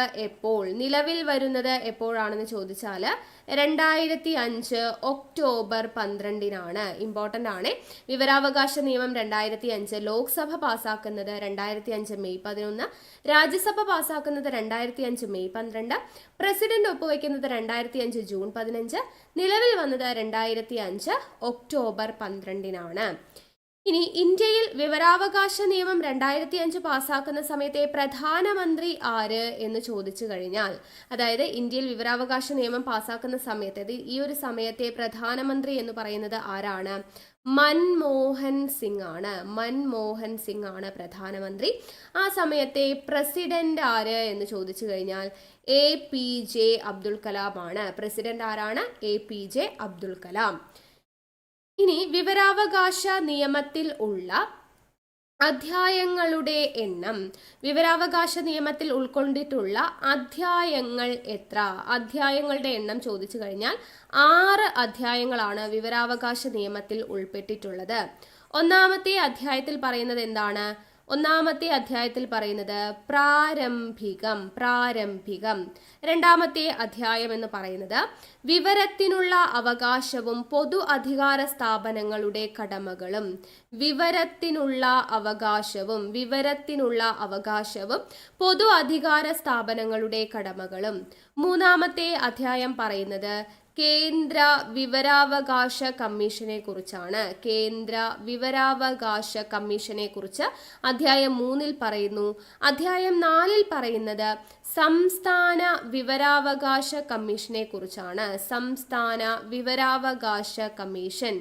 എപ്പോഴാണെന്ന് ചോദിച്ചാൽ 2005 ഒക്ടോബർ 12 ഇമ്പോർട്ടൻ്റ് ആണ്. വിവരാവകാശ നിയമം 2005 ലോക്സഭ പാസാക്കുന്നത് 2005 മെയ് 11, രാജ്യസഭ പാസാക്കുന്നത് 2005 മെയ് 12, പ്രസിഡന്റ് ഒപ്പുവെക്കുന്നത് 2005 ജൂൺ 15, നിലവിൽ വന്നത് 2005 ഒക്ടോബർ 12. ഇനി ഇന്ത്യയിൽ വിവരാവകാശ നിയമം 2005 പാസാക്കുന്ന സമയത്തെ പ്രധാനമന്ത്രി ആര് എന്ന് ചോദിച്ചു കഴിഞ്ഞാൽ, അതായത് ഇന്ത്യയിൽ വിവരാവകാശ നിയമം പാസാക്കുന്ന സമയത്ത് ഈ ഒരു സമയത്തെ പ്രധാനമന്ത്രി എന്ന് പറയുന്നത് ആരാണ്? മൻമോഹൻ സിംഗ് ആണ് പ്രധാനമന്ത്രി. ആ സമയത്തെ പ്രസിഡന്റ് ആര് എന്ന് ചോദിച്ചു കഴിഞ്ഞാൽ APJ അബ്ദുൽ കലാം ആണ്. പ്രസിഡന്റ് ആരാണ്? APJ അബ്ദുൽ കലാം. ഇനി വിവരാവകാശ നിയമത്തിൽ ഉള്ള അധ്യായങ്ങളുടെ എണ്ണം, വിവരാവകാശ നിയമത്തിൽ ഉൾക്കൊണ്ടിട്ടുള്ള അധ്യായങ്ങൾ എത്ര? അധ്യായങ്ങളുടെ എണ്ണം ചോദിച്ചു കഴിഞ്ഞാൽ 6 അധ്യായങ്ങളാണ് വിവരാവകാശ നിയമത്തിൽ ഉൾപ്പെട്ടിട്ടുള്ളത്. ഒന്നാമത്തെ അധ്യായത്തിൽ പറയുന്നത് എന്താണ്? ഒന്നാമത്തെ അധ്യായത്തിൽ പറയുന്നത് പ്രാരംഭികം. രണ്ടാമത്തെ അധ്യായം എന്ന് പറയുന്നത് വിവരത്തിനുള്ള അവകാശവും പൊതു അധികാര സ്ഥാപനങ്ങളുടെ കടമകളും. വിവരത്തിനുള്ള അവകാശവും പൊതു അധികാര സ്ഥാപനങ്ങളുടെ കടമകളും. മൂന്നാമത്തെ അധ്യായം പറയുന്നത് കേന്ദ്ര വിവരാവകാശ കമ്മീഷനെ കുറിച്ചാണ്. അധ്യായം 3 പറയുന്നു. അധ്യായം 4 പറയുന്നത് സംസ്ഥാന വിവരാവകാശ കമ്മീഷനെ കുറിച്ചാണ്. സംസ്ഥാന വിവരാവകാശ കമ്മീഷൻ.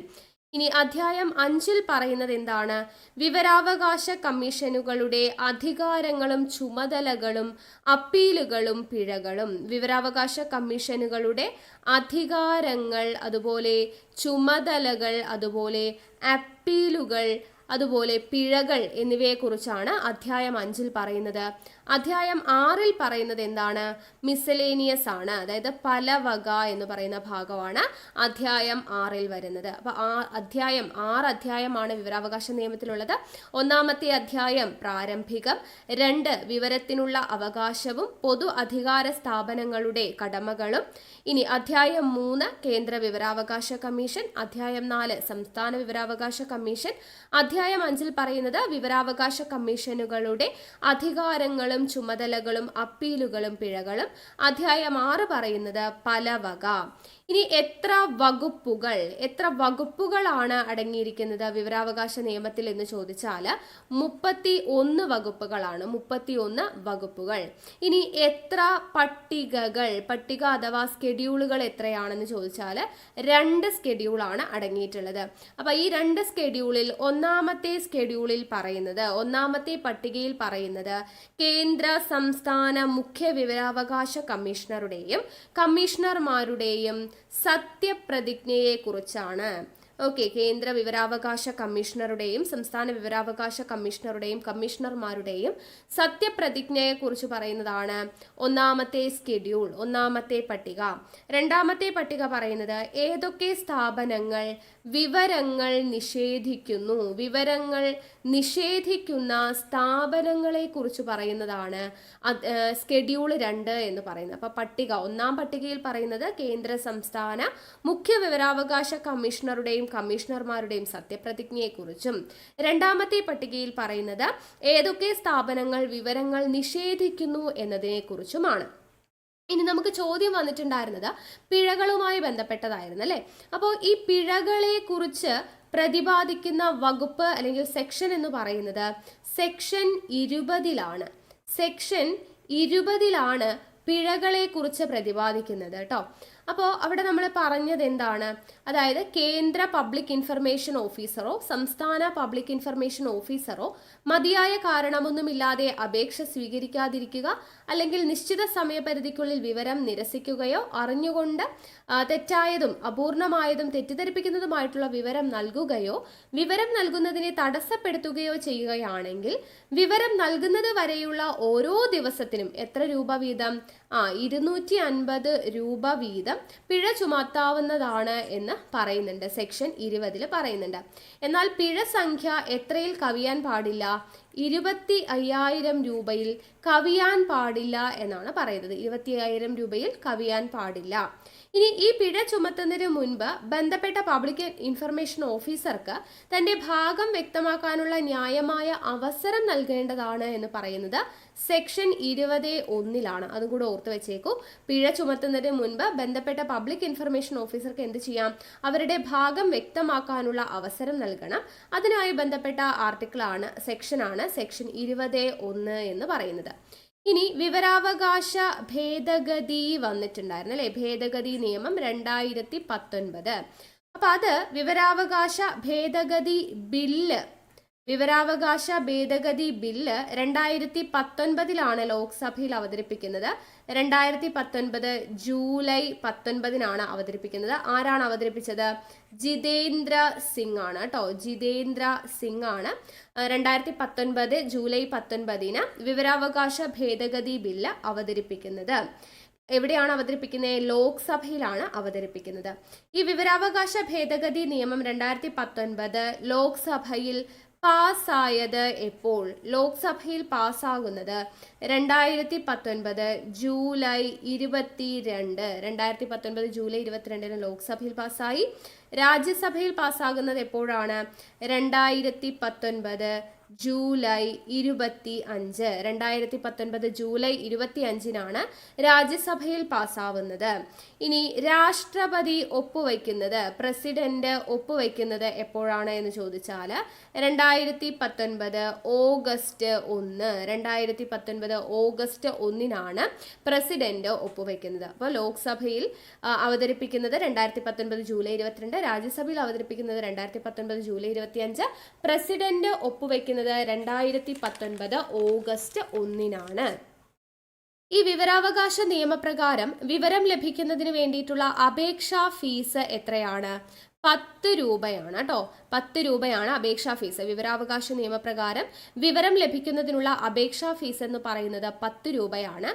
ഇനി അധ്യായം 5 പറയുന്നത് എന്താണ്? വിവരാവകാശ കമ്മീഷനുകളുടെ അധികാരങ്ങളും ചുമതലകളും അപ്പീലുകളും പിഴകളും. വിവരാവകാശ കമ്മീഷനുകളുടെ അധികാരങ്ങൾ, അതുപോലെ ചുമതലകൾ, അതുപോലെ അപ്പീലുകൾ, അതുപോലെ പിഴകൾ എന്നിവയെക്കുറിച്ചാണ് അധ്യായം 5 പറയുന്നത്. അധ്യായം 6 പറയുന്നത് എന്താണ്? മിസലേനിയസ് ആണ്, അതായത് പല വക എന്ന് പറയുന്ന ഭാഗമാണ് അധ്യായം 6 വരുന്നത്. അപ്പൊ അധ്യായം 6 അധ്യായമാണ് വിവരാവകാശ നിയമത്തിലുള്ളത്. ഒന്നാമത്തെ അധ്യായം പ്രാരംഭികം, 2 വിവരത്തിനുള്ള അവകാശവും പൊതു അധികാര സ്ഥാപനങ്ങളുടെ കടമകളും. ഇനി അധ്യായം 3 കേന്ദ്ര വിവരാവകാശ കമ്മീഷൻ, അധ്യായം 4 സംസ്ഥാന വിവരാവകാശ കമ്മീഷൻ, അധ്യായം അധ്യായം 5 പറയുന്നത് വിവരാവകാശ കമ്മീഷനുകളുടെ അധികാരങ്ങളും ചുമതലകളും അപ്പീലുകളും പിഴകളും. അധ്യായം 6 പറയുന്നത് പലവക. ഇനി എത്ര വകുപ്പുകളാണ് അടങ്ങിയിരിക്കുന്നത് വിവരാവകാശ നിയമത്തിൽ എന്ന് ചോദിച്ചാൽ 31 വകുപ്പുകളാണ്. 31 വകുപ്പുകൾ. ഇനി എത്ര പട്ടിക അഥവാ സ്കെഡ്യൂളുകൾ എത്രയാണെന്ന് ചോദിച്ചാൽ 2 സ്കെഡ്യൂളാണ് അടങ്ങിയിട്ടുള്ളത്. അപ്പൊ ഈ 2 സ്കെഡ്യൂളിൽ ഒന്നാമത്തെ പട്ടികയിൽ പറയുന്നത് കേന്ദ്ര സംസ്ഥാന മുഖ്യ വിവരാവകാശ കമ്മീഷണറുടെയും കമ്മീഷണർമാരുടെയും സത്യപ്രതിജ്ഞയെ കുറിച്ചാണ്. ഓക്കെ, കേന്ദ്ര വിവരാവകാശ കമ്മീഷണറുടെയും സംസ്ഥാന വിവരാവകാശ കമ്മീഷണറുടെയും കമ്മീഷണർമാരുടെയും സത്യപ്രതിജ്ഞയെ കുറിച്ച് പറയുന്നതാണ് ഒന്നാമത്തെ സ്കെഡ്യൂൾ, ഒന്നാമത്തെ പട്ടിക. രണ്ടാമത്തെ പട്ടിക പറയുന്നത് ഏതൊക്കെ സ്ഥാപനങ്ങൾ വിവരങ്ങൾ നിഷേധിക്കുന്ന സ്ഥാപനങ്ങളെ കുറിച്ച് പറയുന്നതാണ് സ്കെഡ്യൂൾ 2 എന്ന് പറയുന്നത്. അപ്പൊ ഒന്നാം പട്ടികയിൽ പറയുന്നത് കേന്ദ്ര സംസ്ഥാന മുഖ്യ വിവരാവകാശ കമ്മീഷണറുടെയും കമ്മീഷണർമാരുടെയും സത്യപ്രതിജ്ഞയെക്കുറിച്ചും രണ്ടാമത്തെ പട്ടികയിൽ പറയുന്നത് ഏതൊക്കെ സ്ഥാപനങ്ങൾ വിവരങ്ങൾ നിഷേധിക്കുന്നു എന്നതിനെക്കുറിച്ചുമാണ്. ഇനി നമുക്ക് ചോദ്യം വന്നിട്ടുണ്ടായിരുന്നത് പിഴകളുമായി ബന്ധപ്പെട്ടതായിരുന്നു അല്ലേ. അപ്പോൾ ഈ പിഴകളെ കുറിച്ച് പ്രതിപാദിക്കുന്ന വകുപ്പ് അല്ലെങ്കിൽ സെക്ഷൻ എന്ന് പറയുന്നത് സെക്ഷൻ 20-ലാണ്. സെക്ഷൻ 20-ലാണ് പിഴകളെ കുറിച്ച് പ്രതിപാദിക്കുന്നത് കേട്ടോ. അപ്പോൾ അവിടെ നമ്മൾ പറഞ്ഞത് എന്താണ്, അതായത് കേന്ദ്ര പബ്ലിക് ഇൻഫർമേഷൻ ഓഫീസറോ സംസ്ഥാന പബ്ലിക് ഇൻഫർമേഷൻ ഓഫീസറോ മതിയായ കാരണമൊന്നുമില്ലാതെ അപേക്ഷ സ്വീകരിക്കാതിരിക്കുക, അല്ലെങ്കിൽ നിശ്ചിത സമയപരിധിക്കുള്ളിൽ വിവരം നിരസിക്കുകയോ അറിഞ്ഞുകൊണ്ട് തെറ്റായതും അപൂർണമായതും തെറ്റിദ്ധരിപ്പിക്കുന്നതുമായിട്ടുള്ള വിവരം നൽകുകയോ വിവരം നൽകുന്നതിനെ തടസ്സപ്പെടുത്തുകയോ ചെയ്യുകയാണെങ്കിൽ വിവരം നൽകുന്നത് വരെയുള്ള ഓരോ ദിവസത്തിനും എത്ര രൂപ വീതം 250 രൂപ വീതം പിഴ ചുമത്താവുന്നതാണ് എന്ന് പറയുന്നുണ്ട്. സെക്ഷൻ 20 പറയുന്നുണ്ട്. എന്നാൽ പിഴ സംഖ്യ എത്രയിൽ കവിയാൻ പാടില്ല? 25,000 രൂപയിൽ കവിയാൻ പാടില്ല എന്നാണ് പറയുന്നത്. 25,000 രൂപയിൽ കവിയാൻ പാടില്ല. ഇനി ഈ പിഴ ചുമത്തുന്നതിന് മുൻപ് ബന്ധപ്പെട്ട പബ്ലിക് ഇൻഫർമേഷൻ ഓഫീസർക്ക് തന്റെ ഭാഗം വ്യക്തമാക്കാനുള്ള ന്യായമായ അവസരം നൽകേണ്ടതാണ് എന്ന് പറയുന്നത് സെക്ഷൻ 21-ലാണ്. അതും കൂടെ ഓർത്ത് വെച്ചേക്കൂ. പിഴ ചുമത്തുന്നതിന് മുൻപ് ബന്ധപ്പെട്ട പബ്ലിക് ഇൻഫർമേഷൻ ഓഫീസർക്ക് എന്ത് ചെയ്യാം? അവരുടെ ഭാഗം വ്യക്തമാക്കാനുള്ള അവസരം നൽകണം. അതിനായി ബന്ധപ്പെട്ട സെക്ഷനാണ് സെക്ഷൻ 21 എന്ന് പറയുന്നത്. ഇനി വിവരാവകാശ ഭേദഗതി വന്നിട്ടുണ്ടായിരുന്നു അല്ലെ, ഭേദഗതി നിയമം 2019. അപ്പൊ അത് വിവരാവകാശ ഭേദഗതി ബില്ല് 2019 ലോക്സഭയിൽ അവതരിപ്പിക്കുന്നത്. 2019 ജൂലൈ 19 അവതരിപ്പിക്കുന്നത്. ആരാണ് അവതരിപ്പിച്ചത്? ജിതേന്ദ്ര സിംഗ് ആണ് കേട്ടോ. ജിതേന്ദ്ര സിംഗ് ആണ് 2019 ജൂലൈ 19 വിവരാവകാശ ഭേദഗതി ബില്ല് അവതരിപ്പിക്കുന്നത്. എവിടെയാണ് അവതരിപ്പിക്കുന്നത്? ലോക്സഭയിലാണ് അവതരിപ്പിക്കുന്നത്. ഈ വിവരാവകാശ ഭേദഗതി നിയമം 2019 ലോക്സഭയിൽ പാസ്സായത് എപ്പോൾ? ലോക്സഭയിൽ പാസ്സാകുന്നത് 2019 ജൂലൈ 22. 2019 ജൂലൈ 22 ലോക്സഭയിൽ പാസ്സായി. രാജ്യസഭയിൽ പാസ്സാകുന്നത് എപ്പോഴാണ്? 2019 ജൂലൈ 25. 2019 ജൂലൈ 25 രാജ്യസഭയിൽ പാസ്സാവുന്നത്. ഇനി രാഷ്ട്രപതി ഒപ്പുവയ്ക്കുന്നത്, പ്രസിഡന്റ് ഒപ്പുവയ്ക്കുന്നത് എപ്പോഴാണ് എന്ന് ചോദിച്ചാൽ 2019 ഓഗസ്റ്റ് 1. 2019 August 1 president ഒപ്പുവയ്ക്കുന്നത്. അപ്പോൾ ലോക്സഭയിൽ അവതരിപ്പിക്കുന്നത് 2019 ജൂലൈ 22, രാജ്യസഭയിൽ അവതരിപ്പിക്കുന്നത് 2019 ജൂലൈ 25, പ്രസിഡന്റ് ഒപ്പുവയ്ക്കുന്നത് 2019 ഓഗസ്റ്റ് 1. ഈ വിവരാവകാശ നിയമപ്രകാരം വിവരം ലഭിക്കുന്നതിന് വേണ്ടിയിട്ടുള്ള അപേക്ഷാ ഫീസ് എത്രയാണ്? 10 രൂപയാണ് കേട്ടോ. 10 രൂപയാണ് അപേക്ഷാ ഫീസ്. വിവരാവകാശ നിയമപ്രകാരം വിവരം ലഭിക്കുന്നതിനുള്ള അപേക്ഷാ ഫീസ് എന്ന് പറയുന്നത് 10 രൂപയാണ്.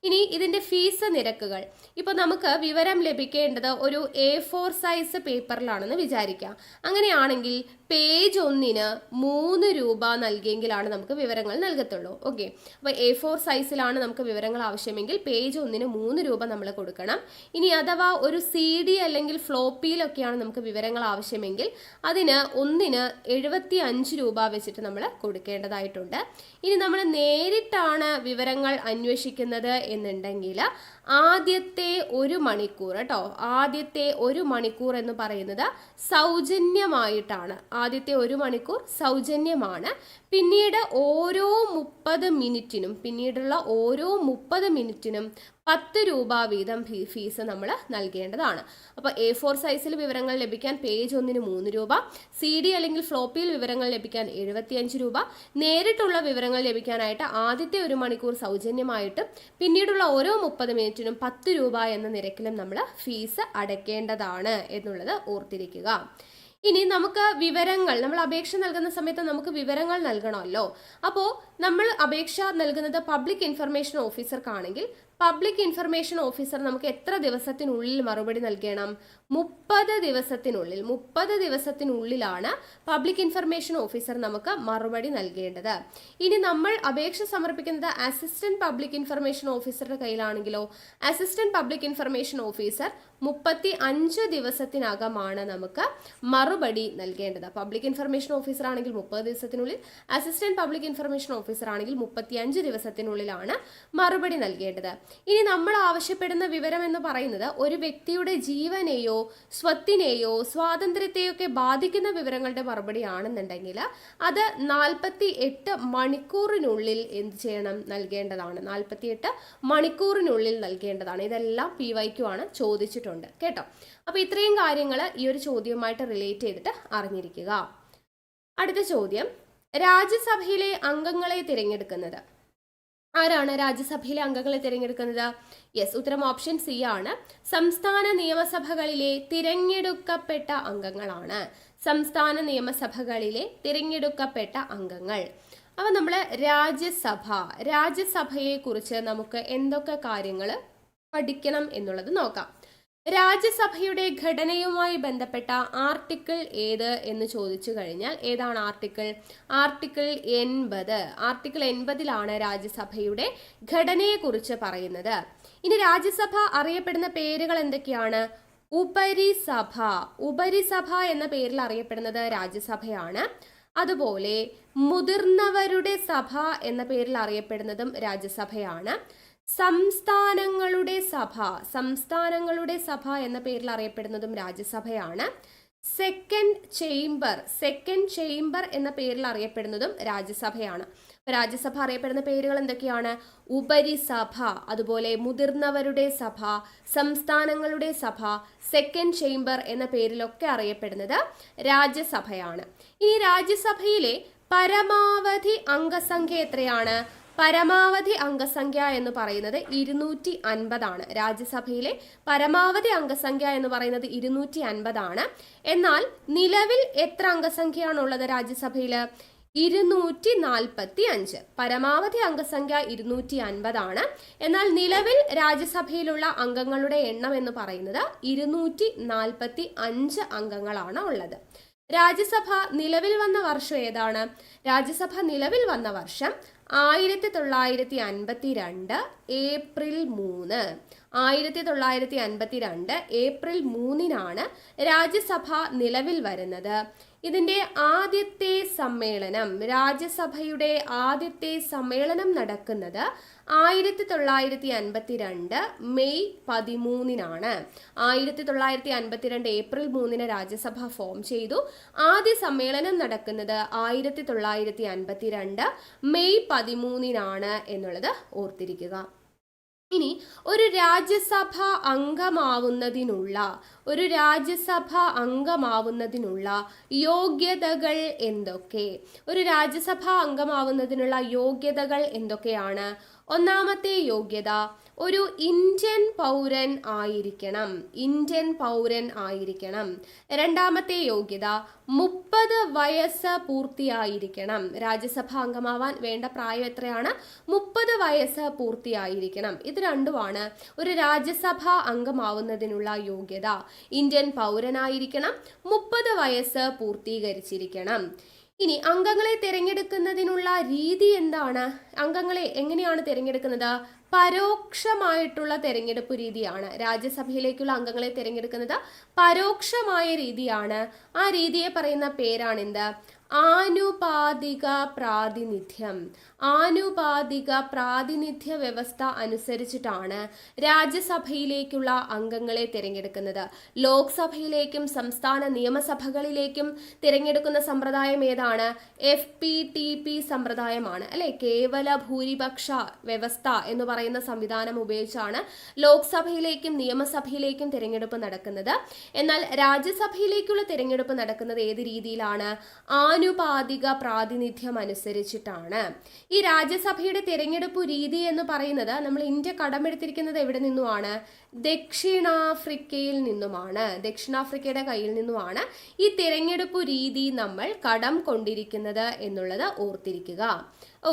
ഇനി ഇതിന്റെ ഫീസ് നിരക്കുകൾ. ഇപ്പൊ നമുക്ക് വിവരം ലഭിക്കേണ്ടത് ഒരു A4 സൈസ് പേപ്പറിലാണെന്ന് വിചാരിക്കാം. അങ്ങനെയാണെങ്കിൽ പേജ് 1-ന് 3 രൂപ നൽകിയെങ്കിലാണ് നമുക്ക് വിവരങ്ങൾ നൽകത്തുള്ളൂ. ഓക്കെ, അപ്പൊ A4 സൈസിലാണ് നമുക്ക് വിവരങ്ങൾ ആവശ്യമെങ്കിൽ പേജ് 1-ന് 3 രൂപ നമ്മൾ കൊടുക്കണം. ഇനി അഥവാ ഒരു CD അല്ലെങ്കിൽ ഫ്ലോപ്പിയിലൊക്കെയാണ് നമുക്ക് വിവരങ്ങൾ ആവശ്യമെങ്കിൽ അതിന് ഒന്നിന് 75 രൂപ വെച്ചിട്ട് നമ്മൾ കൊടുക്കേണ്ടതായിട്ടുണ്ട്. ഇനി നമ്മൾ നേരിട്ടാണ് വിവരങ്ങൾ അന്വേഷിക്കുന്നത് എന്നുണ്ടെങ്കിൽ ആദ്യത്തെ 1 മണിക്കൂർ കേട്ടോ, ആദ്യത്തെ 1 മണിക്കൂർ എന്ന് പറയുന്നത് സൗജന്യമായിട്ടാണ്. ആദ്യത്തെ 1 മണിക്കൂർ സൗജന്യമാണ്. പിന്നീട് ഓരോ 30 മിനിറ്റിനും പിന്നീടുള്ള ഓരോ 30 മിനിറ്റിനും 10 രൂപ വീതം ഫീസ് നമ്മൾ നൽകേണ്ടതാണ്. അപ്പോൾ A4 സൈസിൽ വിവരങ്ങൾ ലഭിക്കാൻ പേജ് 1-ന് 3 രൂപ, CD അല്ലെങ്കിൽ ഫ്ലോപ്പിയിൽ വിവരങ്ങൾ ലഭിക്കാൻ 75 രൂപ, നേരിട്ടുള്ള വിവരങ്ങൾ ലഭിക്കാനായിട്ട് ആദ്യത്തെ 1 മണിക്കൂർ സൗജന്യമായിട്ടും പിന്നീടുള്ള ഓരോ 30 മിനിറ്റിനും 10 രൂപ എന്ന നിരക്കിലും നമ്മൾ ഫീസ് അടയ്ക്കേണ്ടതാണ് എന്നുള്ളത് ഓർത്തിരിക്കുക. ഇനി നമുക്ക് വിവരങ്ങൾ, നമ്മൾ അപേക്ഷ നൽകുന്ന സമയത്ത് നമുക്ക് വിവരങ്ങൾ നൽകണമല്ലോ. അപ്പോൾ നമ്മൾ അപേക്ഷ നൽകുന്നത് പബ്ലിക് ഇൻഫർമേഷൻ ഓഫീസർക്കാണെങ്കിൽ പബ്ലിക് ഇൻഫർമേഷൻ ഓഫീസർ നമുക്ക് എത്ര ദിവസത്തിനുള്ളിൽ മറുപടി നൽകണം? 30 ദിവസത്തിനുള്ളിൽ. 30 ദിവസത്തിനുള്ളിലാണ് പബ്ലിക് ഇൻഫർമേഷൻ ഓഫീസർ നമുക്ക് മറുപടി നൽകേണ്ടത്. ഇനി നമ്മൾ അപേക്ഷ സമർപ്പിക്കുന്നത് അസിസ്റ്റന്റ് പബ്ലിക് ഇൻഫർമേഷൻ ഓഫീസറുടെ കയ്യിലാണെങ്കിലോ അസിസ്റ്റന്റ് പബ്ലിക് ഇൻഫർമേഷൻ ഓഫീസർ 35 ദിവസത്തിനകമാണ് നമുക്ക് മറുപടി നൽകേണ്ടത്. പബ്ലിക് ഇൻഫർമേഷൻ ഓഫീസർ ആണെങ്കിൽ 30 ദിവസത്തിനുള്ളിൽ, അസിസ്റ്റന്റ് പബ്ലിക് ഇൻഫർമേഷൻ ഓഫീസർ ആണെങ്കിൽ 35 ദിവസത്തിനുള്ളിലാണ് മറുപടി നൽകേണ്ടത്. ഇനി നമ്മൾ ആവശ്യപ്പെടുന്ന വിവരം എന്ന് പറയുന്നത് ഒരു വ്യക്തിയുടെ ജീവനെയോ സ്വത്തിനെയോ സ്വാതന്ത്ര്യത്തെയോ ഒക്കെ ബാധിക്കുന്ന വിവരങ്ങളുടെ മറുപടി ആണെന്നുണ്ടെങ്കിൽ അത് 48 മണിക്കൂറിനുള്ളിൽ എന്ത് ചെയ്യണം? നൽകേണ്ടതാണ്. 48 മണിക്കൂറിനുള്ളിൽ നൽകേണ്ടതാണ്. ഇതെല്ലാം PYQ ആണ്, ചോദിച്ചിട്ടുണ്ട് കേട്ടോ. അപ്പൊ ഇത്രയും കാര്യങ്ങൾ ഈ ഒരു ചോദ്യവുമായിട്ട് റിലേറ്റ് ചെയ്തിട്ട് അറിഞ്ഞിരിക്കുക. അടുത്ത ചോദ്യം, രാജ്യസഭയിലെ അംഗങ്ങളെ തിരഞ്ഞെടുക്കുന്നത് ആരാണ്? രാജ്യസഭയിലെ അംഗങ്ങളെ തിരഞ്ഞെടുക്കുന്നത്? യെസ്, ഉത്തരം ഓപ്ഷൻ C ആണ്. സംസ്ഥാന നിയമസഭകളിലെ തിരഞ്ഞെടുക്കപ്പെട്ട അംഗങ്ങളാണ്. സംസ്ഥാന നിയമസഭകളിലെ തിരഞ്ഞെടുക്കപ്പെട്ട അംഗങ്ങൾ. അപ്പൊ നമ്മൾ രാജ്യസഭയെ കുറിച്ച് നമുക്ക് എന്തൊക്കെ കാര്യങ്ങൾ പഠിക്കണം എന്നുള്ളത് നോക്കാം. രാജ്യസഭയുടെ ഘടനയുമായി ബന്ധപ്പെട്ട ആർട്ടിക്കിൾ ഏത് എന്ന് ചോദിച്ചു കഴിഞ്ഞാൽ ഏതാണ് ആർട്ടിക്കിൾ? ആർട്ടിക്കിൾ 80. ആർട്ടിക്കിൾ 80ലാണ് രാജ്യസഭയുടെ ഘടനയെക്കുറിച്ച് പറയുന്നത്. ഇനി രാജ്യസഭ അറിയപ്പെടുന്ന പേരുകൾ എന്തൊക്കെയാണ്? ഉപരിസഭ. ഉപരിസഭ എന്ന പേരിൽ അറിയപ്പെടുന്നത് രാജ്യസഭയാണ്. അതുപോലെ മുതിർന്നവരുടെ സഭ എന്ന പേരിൽ അറിയപ്പെടുന്നതും രാജ്യസഭയാണ്. സംസ്ഥാനങ്ങളുടെ സഭ എന്ന പേരിൽ അറിയപ്പെടുന്നതും രാജ്യസഭയാണ്. സെക്കൻഡ് ചേംബർ എന്ന പേരിൽ അറിയപ്പെടുന്നതും രാജ്യസഭയാണ്. രാജ്യസഭ അറിയപ്പെടുന്ന പേരുകൾ എന്തൊക്കെയാണ്? ഉപരിസഭ, അതുപോലെ മുതിർന്നവരുടെ സഭ, സംസ്ഥാനങ്ങളുടെ സഭ, സെക്കൻഡ് ചേംബർ എന്ന പേരിലൊക്കെ അറിയപ്പെടുന്നത് രാജ്യസഭയാണ്. ഇനി രാജ്യസഭയിലെ പരമാവധി അംഗസംഖ്യ എത്രയാണ്? പരമാവധി അംഗസംഖ്യ എന്ന് പറയുന്നത് 250 ആണ്. രാജ്യസഭയിലെ പരമാവധി അംഗസംഖ്യ എന്ന് പറയുന്നത് 250 ആണ്. എന്നാൽ നിലവിൽ എത്ര അംഗസംഖ്യയാണുള്ളത് രാജ്യസഭയിൽ? 245. പരമാവധി അംഗസംഖ്യ 250 ആണ്. എന്നാൽ നിലവിൽ രാജ്യസഭയിലുള്ള അംഗങ്ങളുടെ എണ്ണം എന്ന് പറയുന്നത് 245 അംഗങ്ങളാണ് ഉള്ളത്. രാജ്യസഭ നിലവിൽ വന്ന വർഷം ഏതാണ്? രാജ്യസഭ നിലവിൽ വന്ന വർഷം 1952 ഏപ്രിൽ 3. 1952 ഏപ്രിൽ 3-നാണ് രാജ്യസഭ നിലവിൽ വരുന്നത്. ഇതിന്റെ ആദ്യത്തെ സമ്മേളനം, രാജ്യസഭയുടെ ആദ്യത്തെ സമ്മേളനം നടക്കുന്നത് 1952 മെയ് 13-നാണ്. 1952 ഏപ്രിൽ 3-ന് രാജ്യസഭ ഫോം ചെയ്തു. ആദ്യ സമ്മേളനം നടക്കുന്നത് 1952 മെയ് 13-നാണ് എന്നുള്ളത് ഓർത്തിരിക്കുക. ഇനി ഒരു രാജ്യസഭ അംഗമാവുന്നതിനുള്ള യോഗ്യതകൾ എന്തൊക്കെ? ഒരു രാജ്യസഭ അംഗമാവുന്നതിനുള്ള യോഗ്യതകൾ എന്തൊക്കെയാണ്? ഒന്നാമത്തെ യോഗ്യത, ഒരു ഇന്ത്യൻ പൗരൻ ആയിരിക്കണം. രണ്ടാമത്തെ യോഗ്യത, 30 വയസ്സ് പൂർത്തിയായിരിക്കണം. രാജ്യസഭ അംഗമാവാൻ വേണ്ട പ്രായം എത്രയാണ്? 30 വയസ്സ് പൂർത്തിയായിരിക്കണം. ഇത് രണ്ടുമാണ് ഒരു രാജ്യസഭ അംഗമാവുന്നതിനുള്ള യോഗ്യത. ഇന്ത്യൻ പൗരനായിരിക്കണം, 30 വയസ്സ് പൂർത്തീകരിച്ചിരിക്കണം. ഇനി അംഗങ്ങളെ തിരഞ്ഞെടുക്കുന്നതിനുള്ള രീതി എന്താണ്? അംഗങ്ങളെ എങ്ങനെയാണ് തിരഞ്ഞെടുക്കുന്നത്? പരോക്ഷമായിട്ടുള്ള തെരഞ്ഞെടുപ്പ് രീതിയാണ്. രാജ്യസഭയിലേക്കുള്ള അംഗങ്ങളെ തിരഞ്ഞെടുക്കുന്നത് പരോക്ഷമായ രീതിയാണ്. ആ രീതിയെ പറയുന്ന പേരാണെന്ത്? ആനുപാതിക പ്രാതിനിധ്യം. ആനുപാതിക പ്രാതിനിധ്യ വ്യവസ്ഥ അനുസരിച്ചിട്ടാണ് രാജ്യസഭയിലേക്കുള്ള അംഗങ്ങളെ തിരഞ്ഞെടുക്കുന്നത്. ലോക്സഭയിലേക്കും സംസ്ഥാന നിയമസഭകളിലേക്കും തിരഞ്ഞെടുക്കുന്ന സമ്പ്രദായം ഏതാണ്? FPTP സമ്പ്രദായമാണ് അല്ലെ. കേവല ഭൂരിപക്ഷ വ്യവസ്ഥ എന്ന് പറയുന്ന സംവിധാനം ഉപയോഗിച്ചാണ് ലോക്സഭയിലേക്കും നിയമസഭയിലേക്കും തിരഞ്ഞെടുപ്പ് നടക്കുന്നത്. എന്നാൽ രാജ്യസഭയിലേക്കുള്ള തിരഞ്ഞെടുപ്പ് നടക്കുന്നത് ഏത് രീതിയിലാണ്? ആനുപാതിക പ്രാതിനിധ്യം അനുസരിച്ചിട്ടാണ്. ഈ രാജ്യസഭയുടെ തിരഞ്ഞെടുപ്പ് രീതി എന്ന് പറയുന്നത് നമ്മൾ ഇന്ത്യ കടമെടുത്തിരിക്കുന്നത് എവിടെ നിന്നുമാണ്? ദക്ഷിണാഫ്രിക്കയിൽ നിന്നുമാണ്. ദക്ഷിണാഫ്രിക്കയുടെ കയ്യിൽ നിന്നുമാണ് ഈ തിരഞ്ഞെടുപ്പ് രീതി നമ്മൾ കടം കൊണ്ടിരിക്കുന്നത് എന്നുള്ളത് ഓർത്തിരിക്കുക.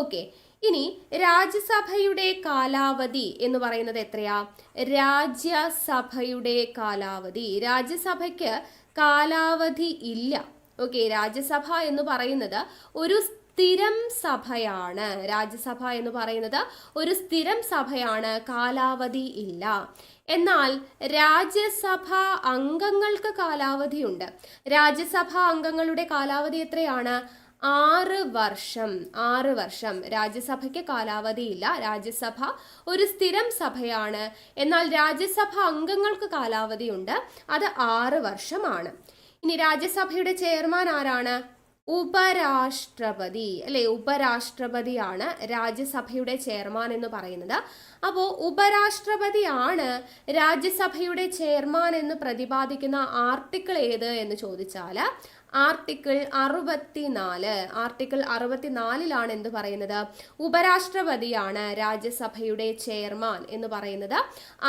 ഓക്കെ, ഇനി രാജ്യസഭയുടെ കാലാവധി എന്ന് പറയുന്നത് എത്രയാ? രാജ്യസഭയുടെ കാലാവധി, രാജ്യസഭയ്ക്ക് കാലാവധി ഇല്ല. ഓക്കെ, രാജ്യസഭ എന്ന് പറയുന്നത് ഒരു സ്ഥിരം സഭയാണ്. രാജ്യസഭ എന്ന് പറയുന്നത് ഒരു സ്ഥിരം സഭയാണ്, കാലാവധി ഇല്ല. എന്നാൽ രാജ്യസഭ അംഗങ്ങൾക്ക് കാലാവധിയുണ്ട്. രാജ്യസഭാ അംഗങ്ങളുടെ കാലാവധി എത്രയാണ്? 6 വർഷം. 6 വർഷം. രാജ്യസഭയ്ക്ക് കാലാവധിയില്ല. രാജ്യസഭ ഒരു സ്ഥിരം സഭയാണ്. എന്നാൽ രാജ്യസഭ അംഗങ്ങൾക്ക് കാലാവധിയുണ്ട്. അത് 6 വർഷമാണ്. ഇനി രാജ്യസഭയുടെ ചെയർമാൻ ആരാണ്? ഉപരാഷ്ട്രപതി അല്ലെ. ഉപരാഷ്ട്രപതിയാണ് രാജ്യസഭയുടെ ചെയർമാൻ എന്ന് പറയുന്നത്. അപ്പോൾ ഉപരാഷ്ട്രപതിയാണ് രാജ്യസഭയുടെ ചെയർമാൻ എന്ന് പ്രതിപാദിക്കുന്ന ആർട്ടിക്കിൾ ഏത് എന്ന് ചോദിച്ചാൽ ആർട്ടിക്കിൾ 64. ആർട്ടിക്കിൾ 64ലാണ് എന്ത് പറയുന്നത്? ഉപരാഷ്ട്രപതിയാണ് രാജ്യസഭയുടെ ചെയർമാൻ എന്ന് പറയുന്നത്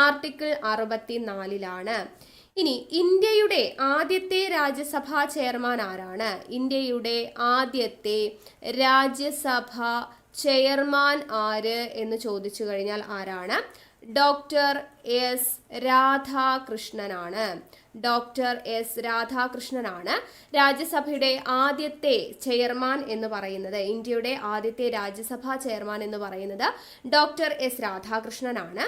ആർട്ടിക്കിൾ 64ലാണ്. ഇനി ഇന്ത്യയുടെ ആദ്യത്തെ രാജ്യസഭാ ചെയർമാൻ ആരാണ്? ഇന്ത്യയുടെ ആദ്യത്തെ രാജ്യസഭാ ചെയർമാൻ ആര് എന്ന് ചോദിച്ചു കഴിഞ്ഞാൽ ആരാണ്? ഡോക്ടർ എസ് രാധാകൃഷ്ണനാണ്. ഡോക്ടർ എസ് രാധാകൃഷ്ണനാണ് രാജ്യസഭയുടെ ആദ്യത്തെ ചെയർമാൻ എന്ന് പറയുന്നത്. ഇന്ത്യയുടെ ആദ്യത്തെ രാജ്യസഭാ ചെയർമാൻ എന്ന് പറയുന്നത് ഡോക്ടർ എസ് രാധാകൃഷ്ണനാണ്.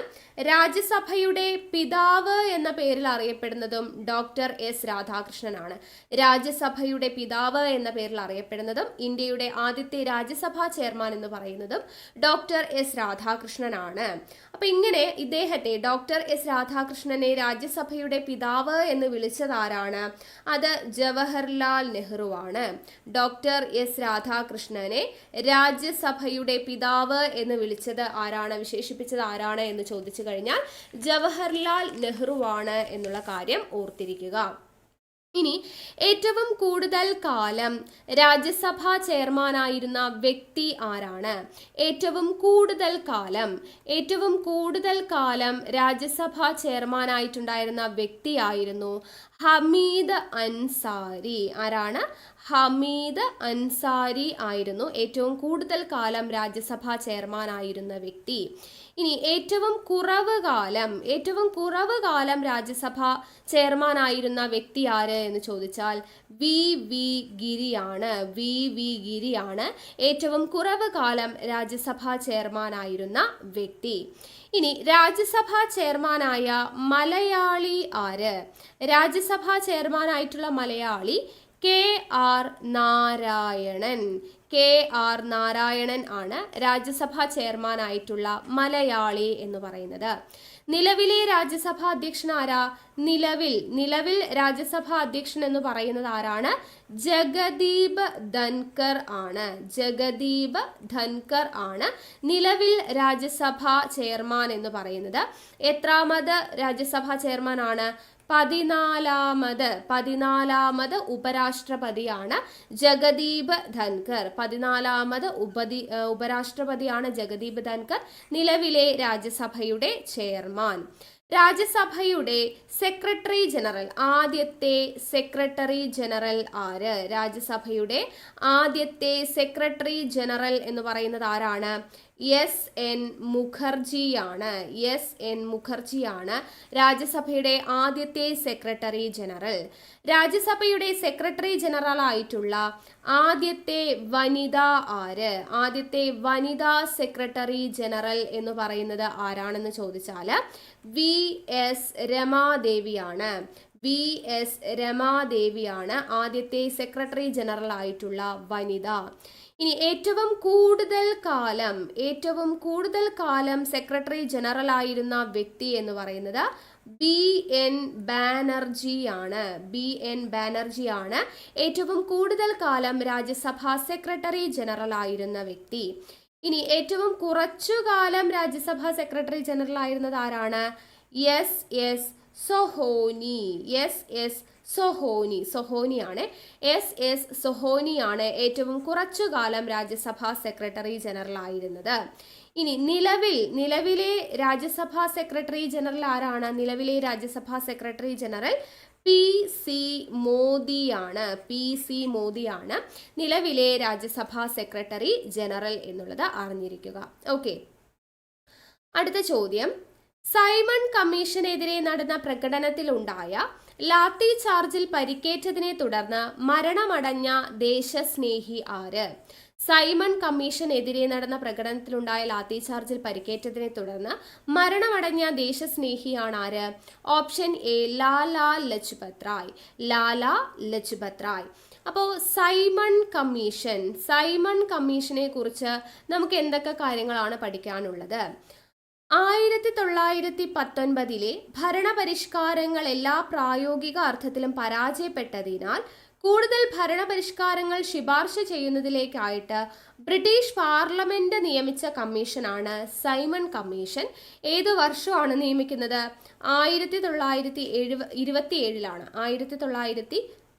രാജ്യസഭയുടെ പിതാവ് എന്ന പേരിൽ അറിയപ്പെടുന്നതും ഡോക്ടർ എസ് രാധാകൃഷ്ണനാണ്. രാജ്യസഭയുടെ പിതാവ് എന്ന പേരിൽ അറിയപ്പെടുന്നതും ഇന്ത്യയുടെ ആദ്യത്തെ രാജ്യസഭാ ചെയർമാൻ എന്ന് പറയുന്നതും ഡോക്ടർ എസ് രാധാകൃഷ്ണനാണ്. അപ്പൊ ഇങ്ങനെ ഇദ്ദേഹത്തെ ഡോക്ടർ എസ് രാധാകൃഷ്ണനെ രാജ്യസഭയുടെ പിതാവ് എന്ന് വിളിച്ചത് ആരാണ്? അത് ജവഹർലാൽ നെഹ്റു ആണ്. ഡോക്ടർ എസ് രാധാകൃഷ്ണനെ രാജ്യസഭയുടെ പിതാവ് എന്ന് വിളിച്ചത് ആരാണ്? വിശേഷിപ്പിച്ചത് ആരാണ് എന്ന് ചോദിച്ചു കഴിഞ്ഞാൽ ജവഹർലാൽ നെഹ്റു ആണ് എന്നുള്ള കാര്യം ഓർത്തിരിക്കുക. ഇനി ഏറ്റവും കൂടുതൽ കാലം രാജ്യസഭാ ചെയർമാനായിരുന്ന വ്യക്തി ആരാണ്? ഏറ്റവും കൂടുതൽ കാലം രാജ്യസഭാ ചെയർമാനായിട്ടുണ്ടായിരുന്ന വ്യക്തിയായിരുന്നു ഹമീദ് അൻസാരി. ആരാണ്? ഹമീദ് അൻസാരി ആയിരുന്നു ഏറ്റവും കൂടുതൽ കാലം രാജ്യസഭാ ചെയർമാനായിരുന്ന വ്യക്തി. ഇനി ഏറ്റവും കുറവ് കാലം രാജ്യസഭ ചെയർമാനായിരുന്ന വ്യക്തി ആര് എന്ന് ചോദിച്ചാൽ വി ഗിരിയാണ് ഏറ്റവും കുറവ് കാലം രാജ്യസഭാ ചെയർമാനായിരുന്ന വ്യക്തി. ഇനി രാജ്യസഭാ ചെയർമാനായ മലയാളി ആര്? രാജ്യസഭാ ചെയർമാനായിട്ടുള്ള മലയാളി KR നാരായണൻ ആണ് രാജ്യസഭാ ചെയർമാനായിട്ടുള്ള മലയാളി എന്ന് പറയുന്നത്. നിലവിലെ രാജ്യസഭാ അധ്യക്ഷൻ ആരാ? നിലവിൽ രാജ്യസഭാ അധ്യക്ഷൻ എന്ന് പറയുന്നത് ആരാണ്? ജഗദീപ് ധൻകർ ആണ് നിലവിൽ രാജ്യസഭാ ചെയർമാൻ എന്ന് പറയുന്നത്. എത്രാമത് രാജ്യസഭാ ചെയർമാൻ ആണ്? 14ാമത് ഉപരാഷ്ട്രപതിയാണ് ജഗദീപ് ധൻകർ. 14ാമത് ഉപരാഷ്ട്രപതിയാണ് ജഗദീപ് ധൻകർ, നിലവിലെ രാജ്യസഭയുടെ ചെയർമാൻ. രാജ്യസഭയുടെ സെക്രട്ടറി ജനറൽ, ആദ്യത്തെ സെക്രട്ടറി ജനറൽ ആര്? രാജ്യസഭയുടെ ആദ്യത്തെ സെക്രട്ടറി ജനറൽ എന്ന് പറയുന്നത് ആരാണ്? എൻ മുഖർജിയാണ്. എൻ മുഖർജിയാണ് രാജ്യസഭയുടെ ആദ്യത്തെ സെക്രട്ടറി ജനറൽ. രാജ്യസഭയുടെ സെക്രട്ടറി ജനറൽ ആയിട്ടുള്ള ആദ്യത്തെ വനിത ആര്? ആദ്യത്തെ വനിതാ സെക്രട്ടറി ജനറൽ എന്ന് പറയുന്നത് ആരാണെന്ന് ചോദിച്ചാൽ VS രമാദേവിയാണ്. VS രമാദേവിയാണ് ആദ്യത്തെ സെക്രട്ടറി ജനറൽ ആയിട്ടുള്ള വനിത. ഇനി ഏറ്റവും കൂടുതൽ കാലം സെക്രട്ടറി ജനറൽ ആയിരുന്ന വ്യക്തി എന്ന് പറയുന്നത് BN ബാനർജിയാണ്. BN ബാനർജിയാണ് ഏറ്റവും കൂടുതൽ കാലം രാജ്യസഭാ സെക്രട്ടറി ജനറൽ ആയിരുന്ന വ്യക്തി. ഇനി ഏറ്റവും കുറച്ചു കാലം രാജ്യസഭാ സെക്രട്ടറി ജനറൽ ആയിരുന്നത് ആരാണ്? SS സൊഹോനി. സൊഹോനിയാണ്. SS സൊഹോനിയാണ് ഏറ്റവും കുറച്ചു കാലം രാജ്യസഭാ സെക്രട്ടറി ജനറൽ ആയിരുന്നത്. ഇനി നിലവിലെ രാജ്യസഭാ സെക്രട്ടറി ജനറൽ ആരാണ്? നിലവിലെ രാജ്യസഭാ സെക്രട്ടറി ജനറൽ PC മോദിയാണ് നിലവിലെ രാജ്യസഭാ സെക്രട്ടറി ജനറൽ എന്നുള്ളത് അറിഞ്ഞിരിക്കുക. ഓക്കെ, അടുത്ത ചോദ്യം. സൈമൺ കമ്മീഷനെതിരെ നടന്ന പ്രകടനത്തിലുണ്ടായ ലാത്തി ചാർജിൽ പരിക്കേറ്റതിനെ തുടർന്ന് മരണമടഞ്ഞ ദേശസ്നേഹി ആര്? സൈമൺ കമ്മീഷനെതിരെ നടന്ന പ്രകടനത്തിലുണ്ടായ ലാത്തി ചാർജിൽ പരിക്കേറ്റതിനെ തുടർന്ന് മരണമടഞ്ഞ ദേശസ്നേഹിയാണ് ആര്? Option A Lala Lajpat Rai. അപ്പോൾ സൈമൺ കമ്മീഷനെ കുറിച്ച് നമുക്ക് എന്തൊക്കെ കാര്യങ്ങളാണ് പഠിക്കാനുള്ളത്? 1919 ഭരണപരിഷ്കാരങ്ങൾ എല്ലാ പ്രായോഗിക അർത്ഥത്തിലും പരാജയപ്പെട്ടതിനാൽ കൂടുതൽ ഭരണപരിഷ്കാരങ്ങൾ ശുപാർശ ചെയ്യുന്നതിലേക്കായിട്ട് ബ്രിട്ടീഷ് പാർലമെന്റ് നിയമിച്ച കമ്മീഷനാണ് സൈമൺ കമ്മീഷൻ. ഏത് വർഷമാണ് നിയമിക്കുന്നത്?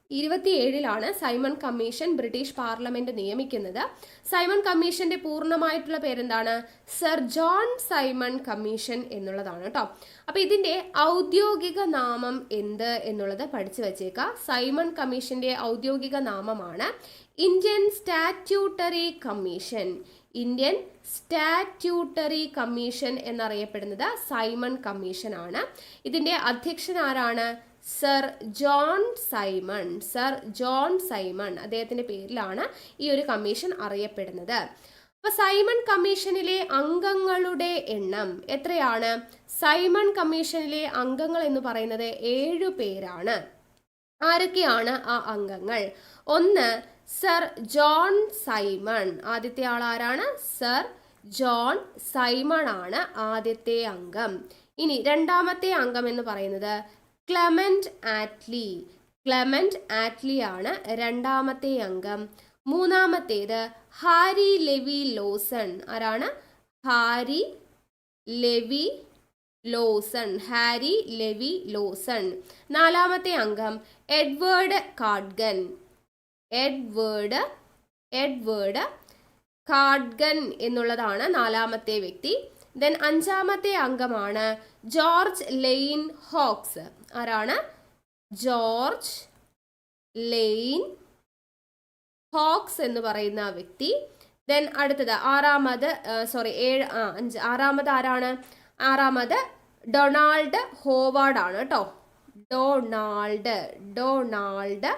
1927ലാണ് സൈമൺ കമ്മീഷൻ ബ്രിട്ടീഷ് പാർലമെന്റ് നിയമിക്കുന്നത്. സൈമൺ കമ്മീഷന്റെ പൂർണ്ണമായിട്ടുള്ള പേരെന്താണ്? സർ ജോൺ സൈമൺ കമ്മീഷൻ എന്നുള്ളതാണ് കേട്ടോ. അപ്പൊ ഇതിന്റെ ഔദ്യോഗിക നാമം എന്ത് എന്നുള്ളത് പഠിച്ചു വെച്ചേക്കാം. സൈമൺ കമ്മീഷന്റെ ഔദ്യോഗിക നാമമാണ് ഇന്ത്യൻ സ്റ്റാറ്റ്യൂട്ടറി കമ്മീഷൻ എന്നറിയപ്പെടുന്നത് സൈമൺ കമ്മീഷൻ ആണ്. ഇതിന്റെ അധ്യക്ഷൻ ആരാണ്? സർ ജോൺ സൈമൺ അദ്ദേഹത്തിന്റെ പേരിലാണ് ഈ ഒരു കമ്മീഷൻ അറിയപ്പെടുന്നത്. അപ്പൊ സൈമൺ കമ്മീഷനിലെ അംഗങ്ങളുടെ എണ്ണം എത്രയാണ്? സൈമൺ കമ്മീഷനിലെ അംഗങ്ങൾ എന്ന് പറയുന്നത് 7 പേരാണ്. ആരൊക്കെയാണ് ആ അംഗങ്ങൾ? ഒന്ന്, സർ ജോൺ സൈമൺ. ആദ്യത്തെ ആൾ ആരാണ്? സർ ജോൺ സൈമൺ ആണ് ആദ്യത്തെ അംഗം. ഇനി രണ്ടാമത്തെ അംഗം എന്ന് പറയുന്നത് ക്ലെമന്റ് ആറ്റ്ലി ആണ് രണ്ടാമത്തെ അംഗം. മൂന്നാമത്തേത് ഹാരി ലെവി ലോസൺ. ആരാണ്? Harry Levi Lawson. നാലാമത്തെ അംഗം എഡ്വേർഡ് കാഡ്ഗൻ എന്നുള്ളതാണ് നാലാമത്തെ വ്യക്തി. ദെൻ അഞ്ചാമത്തെ അംഗമാണ് ജോർജ് ലെയ്ൻ ഹോക്സ്. ആരാണ്? ജോർജ് ലെയ്ൻ ഹോക്സ് എന്ന് പറയുന്ന വ്യക്തി. ദെൻ അടുത്തത് ആറാമത് ആരാണ്? ആറാമത് ഡൊണാൾഡ് ഹോവാർഡ് ആണ് കേട്ടോ. Donald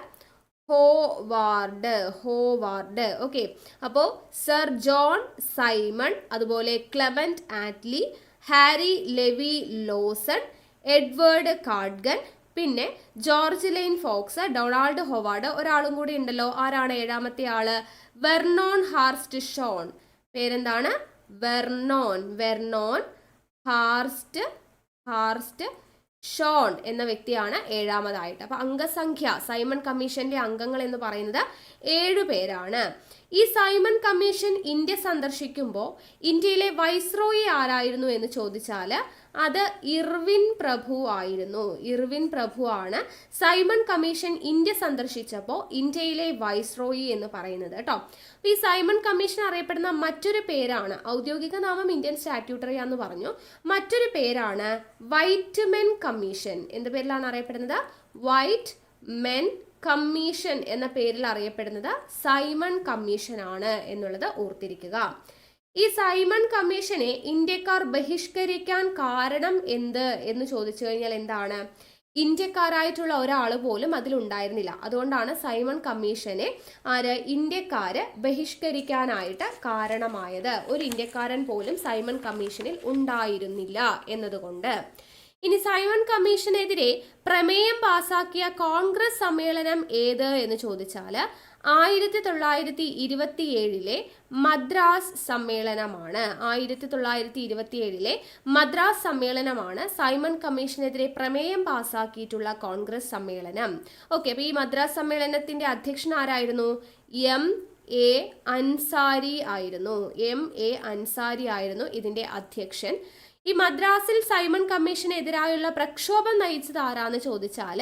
Howard. ഓക്കെ, അപ്പോൾ സർ ജോൺ സൈമൺ, അതുപോലെ Clement Attlee, Harry Levi Lawson, Edward Cadogan, പിന്നെ George Lane Fox, Donald Howard. ഒരാളും കൂടി ഉണ്ടല്ലോ. ആരാണ് ഏഴാമത്തെ ആള്? Vernon Hartshorn. പേരെന്താണ്? വെർണോൺ ഹാർസ്റ്റ് ഷോൺ എന്ന വ്യക്തിയാണ് ഏഴാമതായിട്ട്. അപ്പൊ അംഗസംഖ്യ സൈമൺ കമ്മീഷന്റെ അംഗങ്ങൾ എന്ന് പറയുന്നത് 7 പേരാണ്. ഈ സൈമൺ കമ്മീഷൻ ഇന്ത്യ സന്ദർശിക്കുമ്പോൾ ഇന്ത്യയിലെ വൈസ്രോയി ആരായിരുന്നു എന്ന് ചോദിച്ചാൽ അത് ഇർവിൻ പ്രഭു ആണ് സൈമൺ കമ്മീഷൻ ഇന്ത്യ സന്ദർശിച്ചപ്പോൾ ഇന്ത്യയിലെ വൈസ്രോയി എന്ന് പറയുന്നത് കേട്ടോ. ഈ സൈമൺ കമ്മീഷൻ അറിയപ്പെടുന്ന മറ്റൊരു പേരാണ്, ഔദ്യോഗിക നാമം ഇന്ത്യൻ സ്റ്റാറ്റ്യൂട്ടറി എന്ന് പറഞ്ഞു, മറ്റൊരു പേരാണ് വൈറ്റ് മെൻ കമ്മീഷൻ. എന്ത് പേരിലാണ് അറിയപ്പെടുന്നത്? വൈറ്റ് മെൻ കമ്മീഷൻ എന്ന പേരിൽ അറിയപ്പെടുന്നത് സൈമൺ കമ്മീഷൻ ആണ് എന്നുള്ളത് ഓർത്തിരിക്കുക. ഈ സൈമൺ കമ്മീഷനെ ഇന്ത്യക്കാർ ബഹിഷ്കരിക്കാൻ കാരണം എന്ത് എന്ന് ചോദിച്ചു കഴിഞ്ഞാൽ എന്താണ്? ഇന്ത്യക്കാരായിട്ടുള്ള ഒരാൾ പോലും അതിലുണ്ടായിരുന്നില്ല. അതുകൊണ്ടാണ് സൈമൺ കമ്മീഷനെ ഇന്ത്യക്കാര് ബഹിഷ്കരിക്കാനായിട്ട് കാരണമായത്. ഒരു ഇന്ത്യക്കാരൻ പോലും സൈമൺ കമ്മീഷനിൽ ഉണ്ടായിരുന്നില്ല എന്നതുകൊണ്ട്. ഇനി സൈമൺ കമ്മീഷനെതിരെ പ്രമേയം പാസാക്കിയ കോൺഗ്രസ് സമ്മേളനം ഏത് എന്ന് ചോദിച്ചാൽ 1927 മദ്രാസ് സമ്മേളനമാണ്. 1927 മദ്രാസ് സമ്മേളനമാണ് സൈമൺ കമ്മീഷനെതിരെ പ്രമേയം പാസാക്കിയിട്ടുള്ള കോൺഗ്രസ് സമ്മേളനം. ഓക്കെ, അപ്പൊ ഈ മദ്രാസ് സമ്മേളനത്തിന്റെ അധ്യക്ഷൻ ആരായിരുന്നു? M.A. അൻസാരി ആയിരുന്നു. M.A. അൻസാരി ആയിരുന്നു ഇതിന്റെ അധ്യക്ഷൻ. ഈ മദ്രാസിൽ സൈമൺ കമ്മീഷനെതിരായുള്ള പ്രക്ഷോഭം നയിച്ചത് ആരാന്ന് ചോദിച്ചാൽ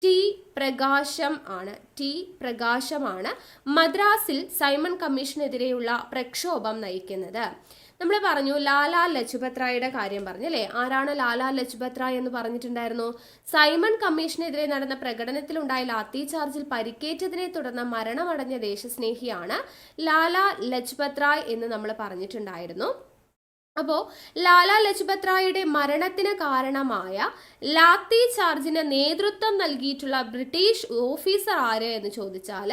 ടി പ്രകാശമാണ് മദ്രാസിൽ സൈമൺ കമ്മീഷനെതിരെയുള്ള പ്രക്ഷോഭം നയിക്കുന്നത്. നമ്മൾ പറഞ്ഞു ലാലാ ലജ്പത് റായിയുടെ കാര്യം പറഞ്ഞല്ലേ. ആരാണ് ലാലാ ലജ്പത് റായ് എന്ന് പറഞ്ഞിട്ടുണ്ടായിരുന്നു? സൈമൺ കമ്മീഷനെതിരെ നടന്ന പ്രകടനത്തിലുണ്ടായ ലാത്തി ചാർജിൽ പരിക്കേറ്റതിനെ തുടർന്ന് മരണമടഞ്ഞ ദേശസ്നേഹിയാണ് ലാലാ ലജ്പത് റായ് എന്ന് നമ്മൾ പറഞ്ഞിട്ടുണ്ടായിരുന്നു. അപ്പോൾ ലാലാ ലജ്പത് റായിയുടെ മരണത്തിന് കാരണമായ ലാത്തി ചാർജിന് നേതൃത്വം നൽകിയിട്ടുള്ള ബ്രിട്ടീഷ് ഓഫീസർ ആര് എന്ന് ചോദിച്ചാൽ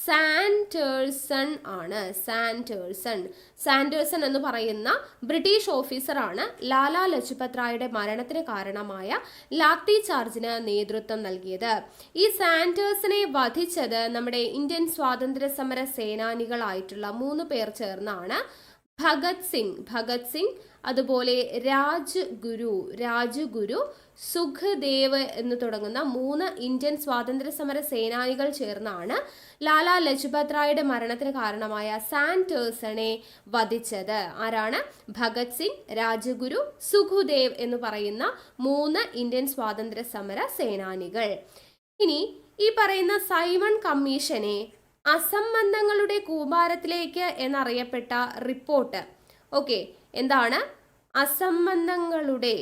സാൻഡേഴ്സൺ ആണ്. സാൻഡേഴ്സൺ എന്ന് പറയുന്ന ബ്രിട്ടീഷ് ഓഫീസറാണ് ലാലാ ലജ്പത് റായിയുടെ മരണത്തിന് കാരണമായ ലാത്തി ചാർജിന് നേതൃത്വം നൽകിയത്. ഈ സാൻഡേഴ്സനെ വധിച്ചത് നമ്മുടെ ഇന്ത്യൻ സ്വാതന്ത്ര്യ സമര സേനാനികളായിട്ടുള്ള 3 പേർ ചേർന്നാണ്. ഭഗത് സിംഗ്, അതുപോലെ രാജ്ഗുരു, സുഖ്ദേവ് എന്ന് തുടങ്ങുന്ന 3 ഇന്ത്യൻ സ്വാതന്ത്ര്യ സമര സേനാനികൾ ചേർന്നാണ് ലാലാ ലജ്പത് റായിയുടെ മരണത്തിന് കാരണമായ സാൻഡേഴ്സണെ വധിച്ചത്. ആരാണ്? ഭഗത് സിംഗ്, രാജ്ഗുരു, സുഖ്ദേവ് എന്ന് പറയുന്ന 3 ഇന്ത്യൻ സ്വാതന്ത്ര്യ സമര സേനാനികൾ. ഇനി ഈ പറയുന്ന സൈമൺ കമ്മീഷനെ അസംബന്ധങ്ങളുടെ കൂമ്പാരത്തിലേക്ക് എന്നറിയപ്പെട്ട റിപ്പോർട്ട്, ഓക്കെ, എന്താണ്? അസംബന്ധങ്ങളുടെ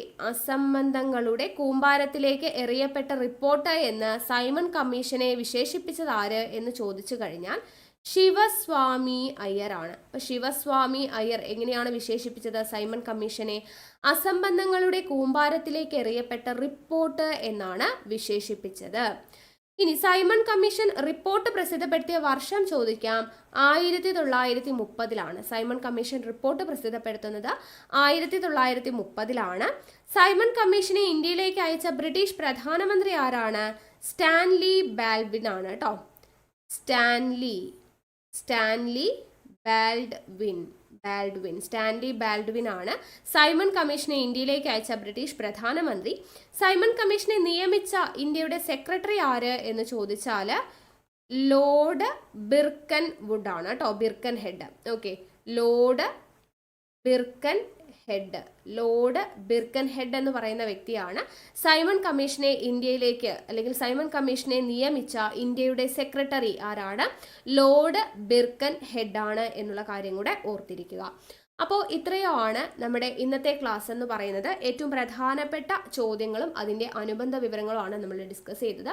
കൂമ്പാരത്തിലേക്ക് എറിയപ്പെട്ട റിപ്പോർട്ട് എന്ന് സൈമൺ കമ്മീഷനെ വിശേഷിപ്പിച്ചത് ആര് എന്ന് ചോദിച്ചു കഴിഞ്ഞാൽ ശിവസ്വാമി അയ്യർ ആണ്. അപ്പൊ ശിവസ്വാമി അയ്യർ എങ്ങനെയാണ് വിശേഷിപ്പിച്ചത് സൈമൺ കമ്മീഷനെ? അസംബന്ധങ്ങളുടെ കൂമ്പാരത്തിലേക്ക് എറിയപ്പെട്ട റിപ്പോർട്ട് എന്നാണ് വിശേഷിപ്പിച്ചത്. ഇനി സൈമൺ കമ്മീഷൻ റിപ്പോർട്ട് പ്രസിദ്ധപ്പെടുത്തിയ വർഷം ചോദിക്കാം. 1930 സൈമൺ കമ്മീഷൻ റിപ്പോർട്ട് പ്രസിദ്ധപ്പെടുത്തുന്നത് 1930 സൈമൺ കമ്മീഷനെ ഇന്ത്യയിലേക്ക് അയച്ച ബ്രിട്ടീഷ് പ്രധാനമന്ത്രി ആരാണ്? സ്റ്റാൻലി ബാൽഡ്വിൻ ആണ് കേട്ടോ. സ്റ്റാൻലി ബാൽഡ്വിൻ ആണ് സൈമൺ കമ്മീഷനെ ഇന്ത്യയിലേക്ക് അയച്ച ബ്രിട്ടീഷ് പ്രധാനമന്ത്രി. സൈമൺ കമ്മീഷനെ നിയമിച്ച ഇന്ത്യയുടെ സെക്രട്ടറി ആര് എന്ന് ചോദിച്ചാൽ ലോർഡ് ബിർക്കൻ വുഡ് ആണ് കേട്ടോ. ബിർക്കൻ ഹെഡ്. ഓക്കെ, ലോർഡ് ബിർക്കൻ ഹെഡ് എന്ന് പറയുന്ന വ്യക്തിയാണ് സൈമൺ കമ്മീഷനെ ഇന്ത്യയിലേക്ക് അല്ലെങ്കിൽ സൈമൺ കമ്മീഷനെ നിയമിച്ച ഇന്ത്യയുടെ സെക്രട്ടറി ആരാണ്? ലോർഡ് ബിർക്കൻ ഹെഡ് ആണ് എന്നുള്ള കാര്യം കൂടെ ഓർത്തിരിക്കുക. അപ്പോൾ ഇത്രയുമാണ് നമ്മുടെ ഇന്നത്തെ ക്ലാസ് എന്ന് പറയുന്നത്. ഏറ്റവും പ്രധാനപ്പെട്ട ചോദ്യങ്ങളും അതിൻ്റെ അനുബന്ധ വിവരങ്ങളുമാണ് നമ്മൾ ഡിസ്കസ് ചെയ്തത്.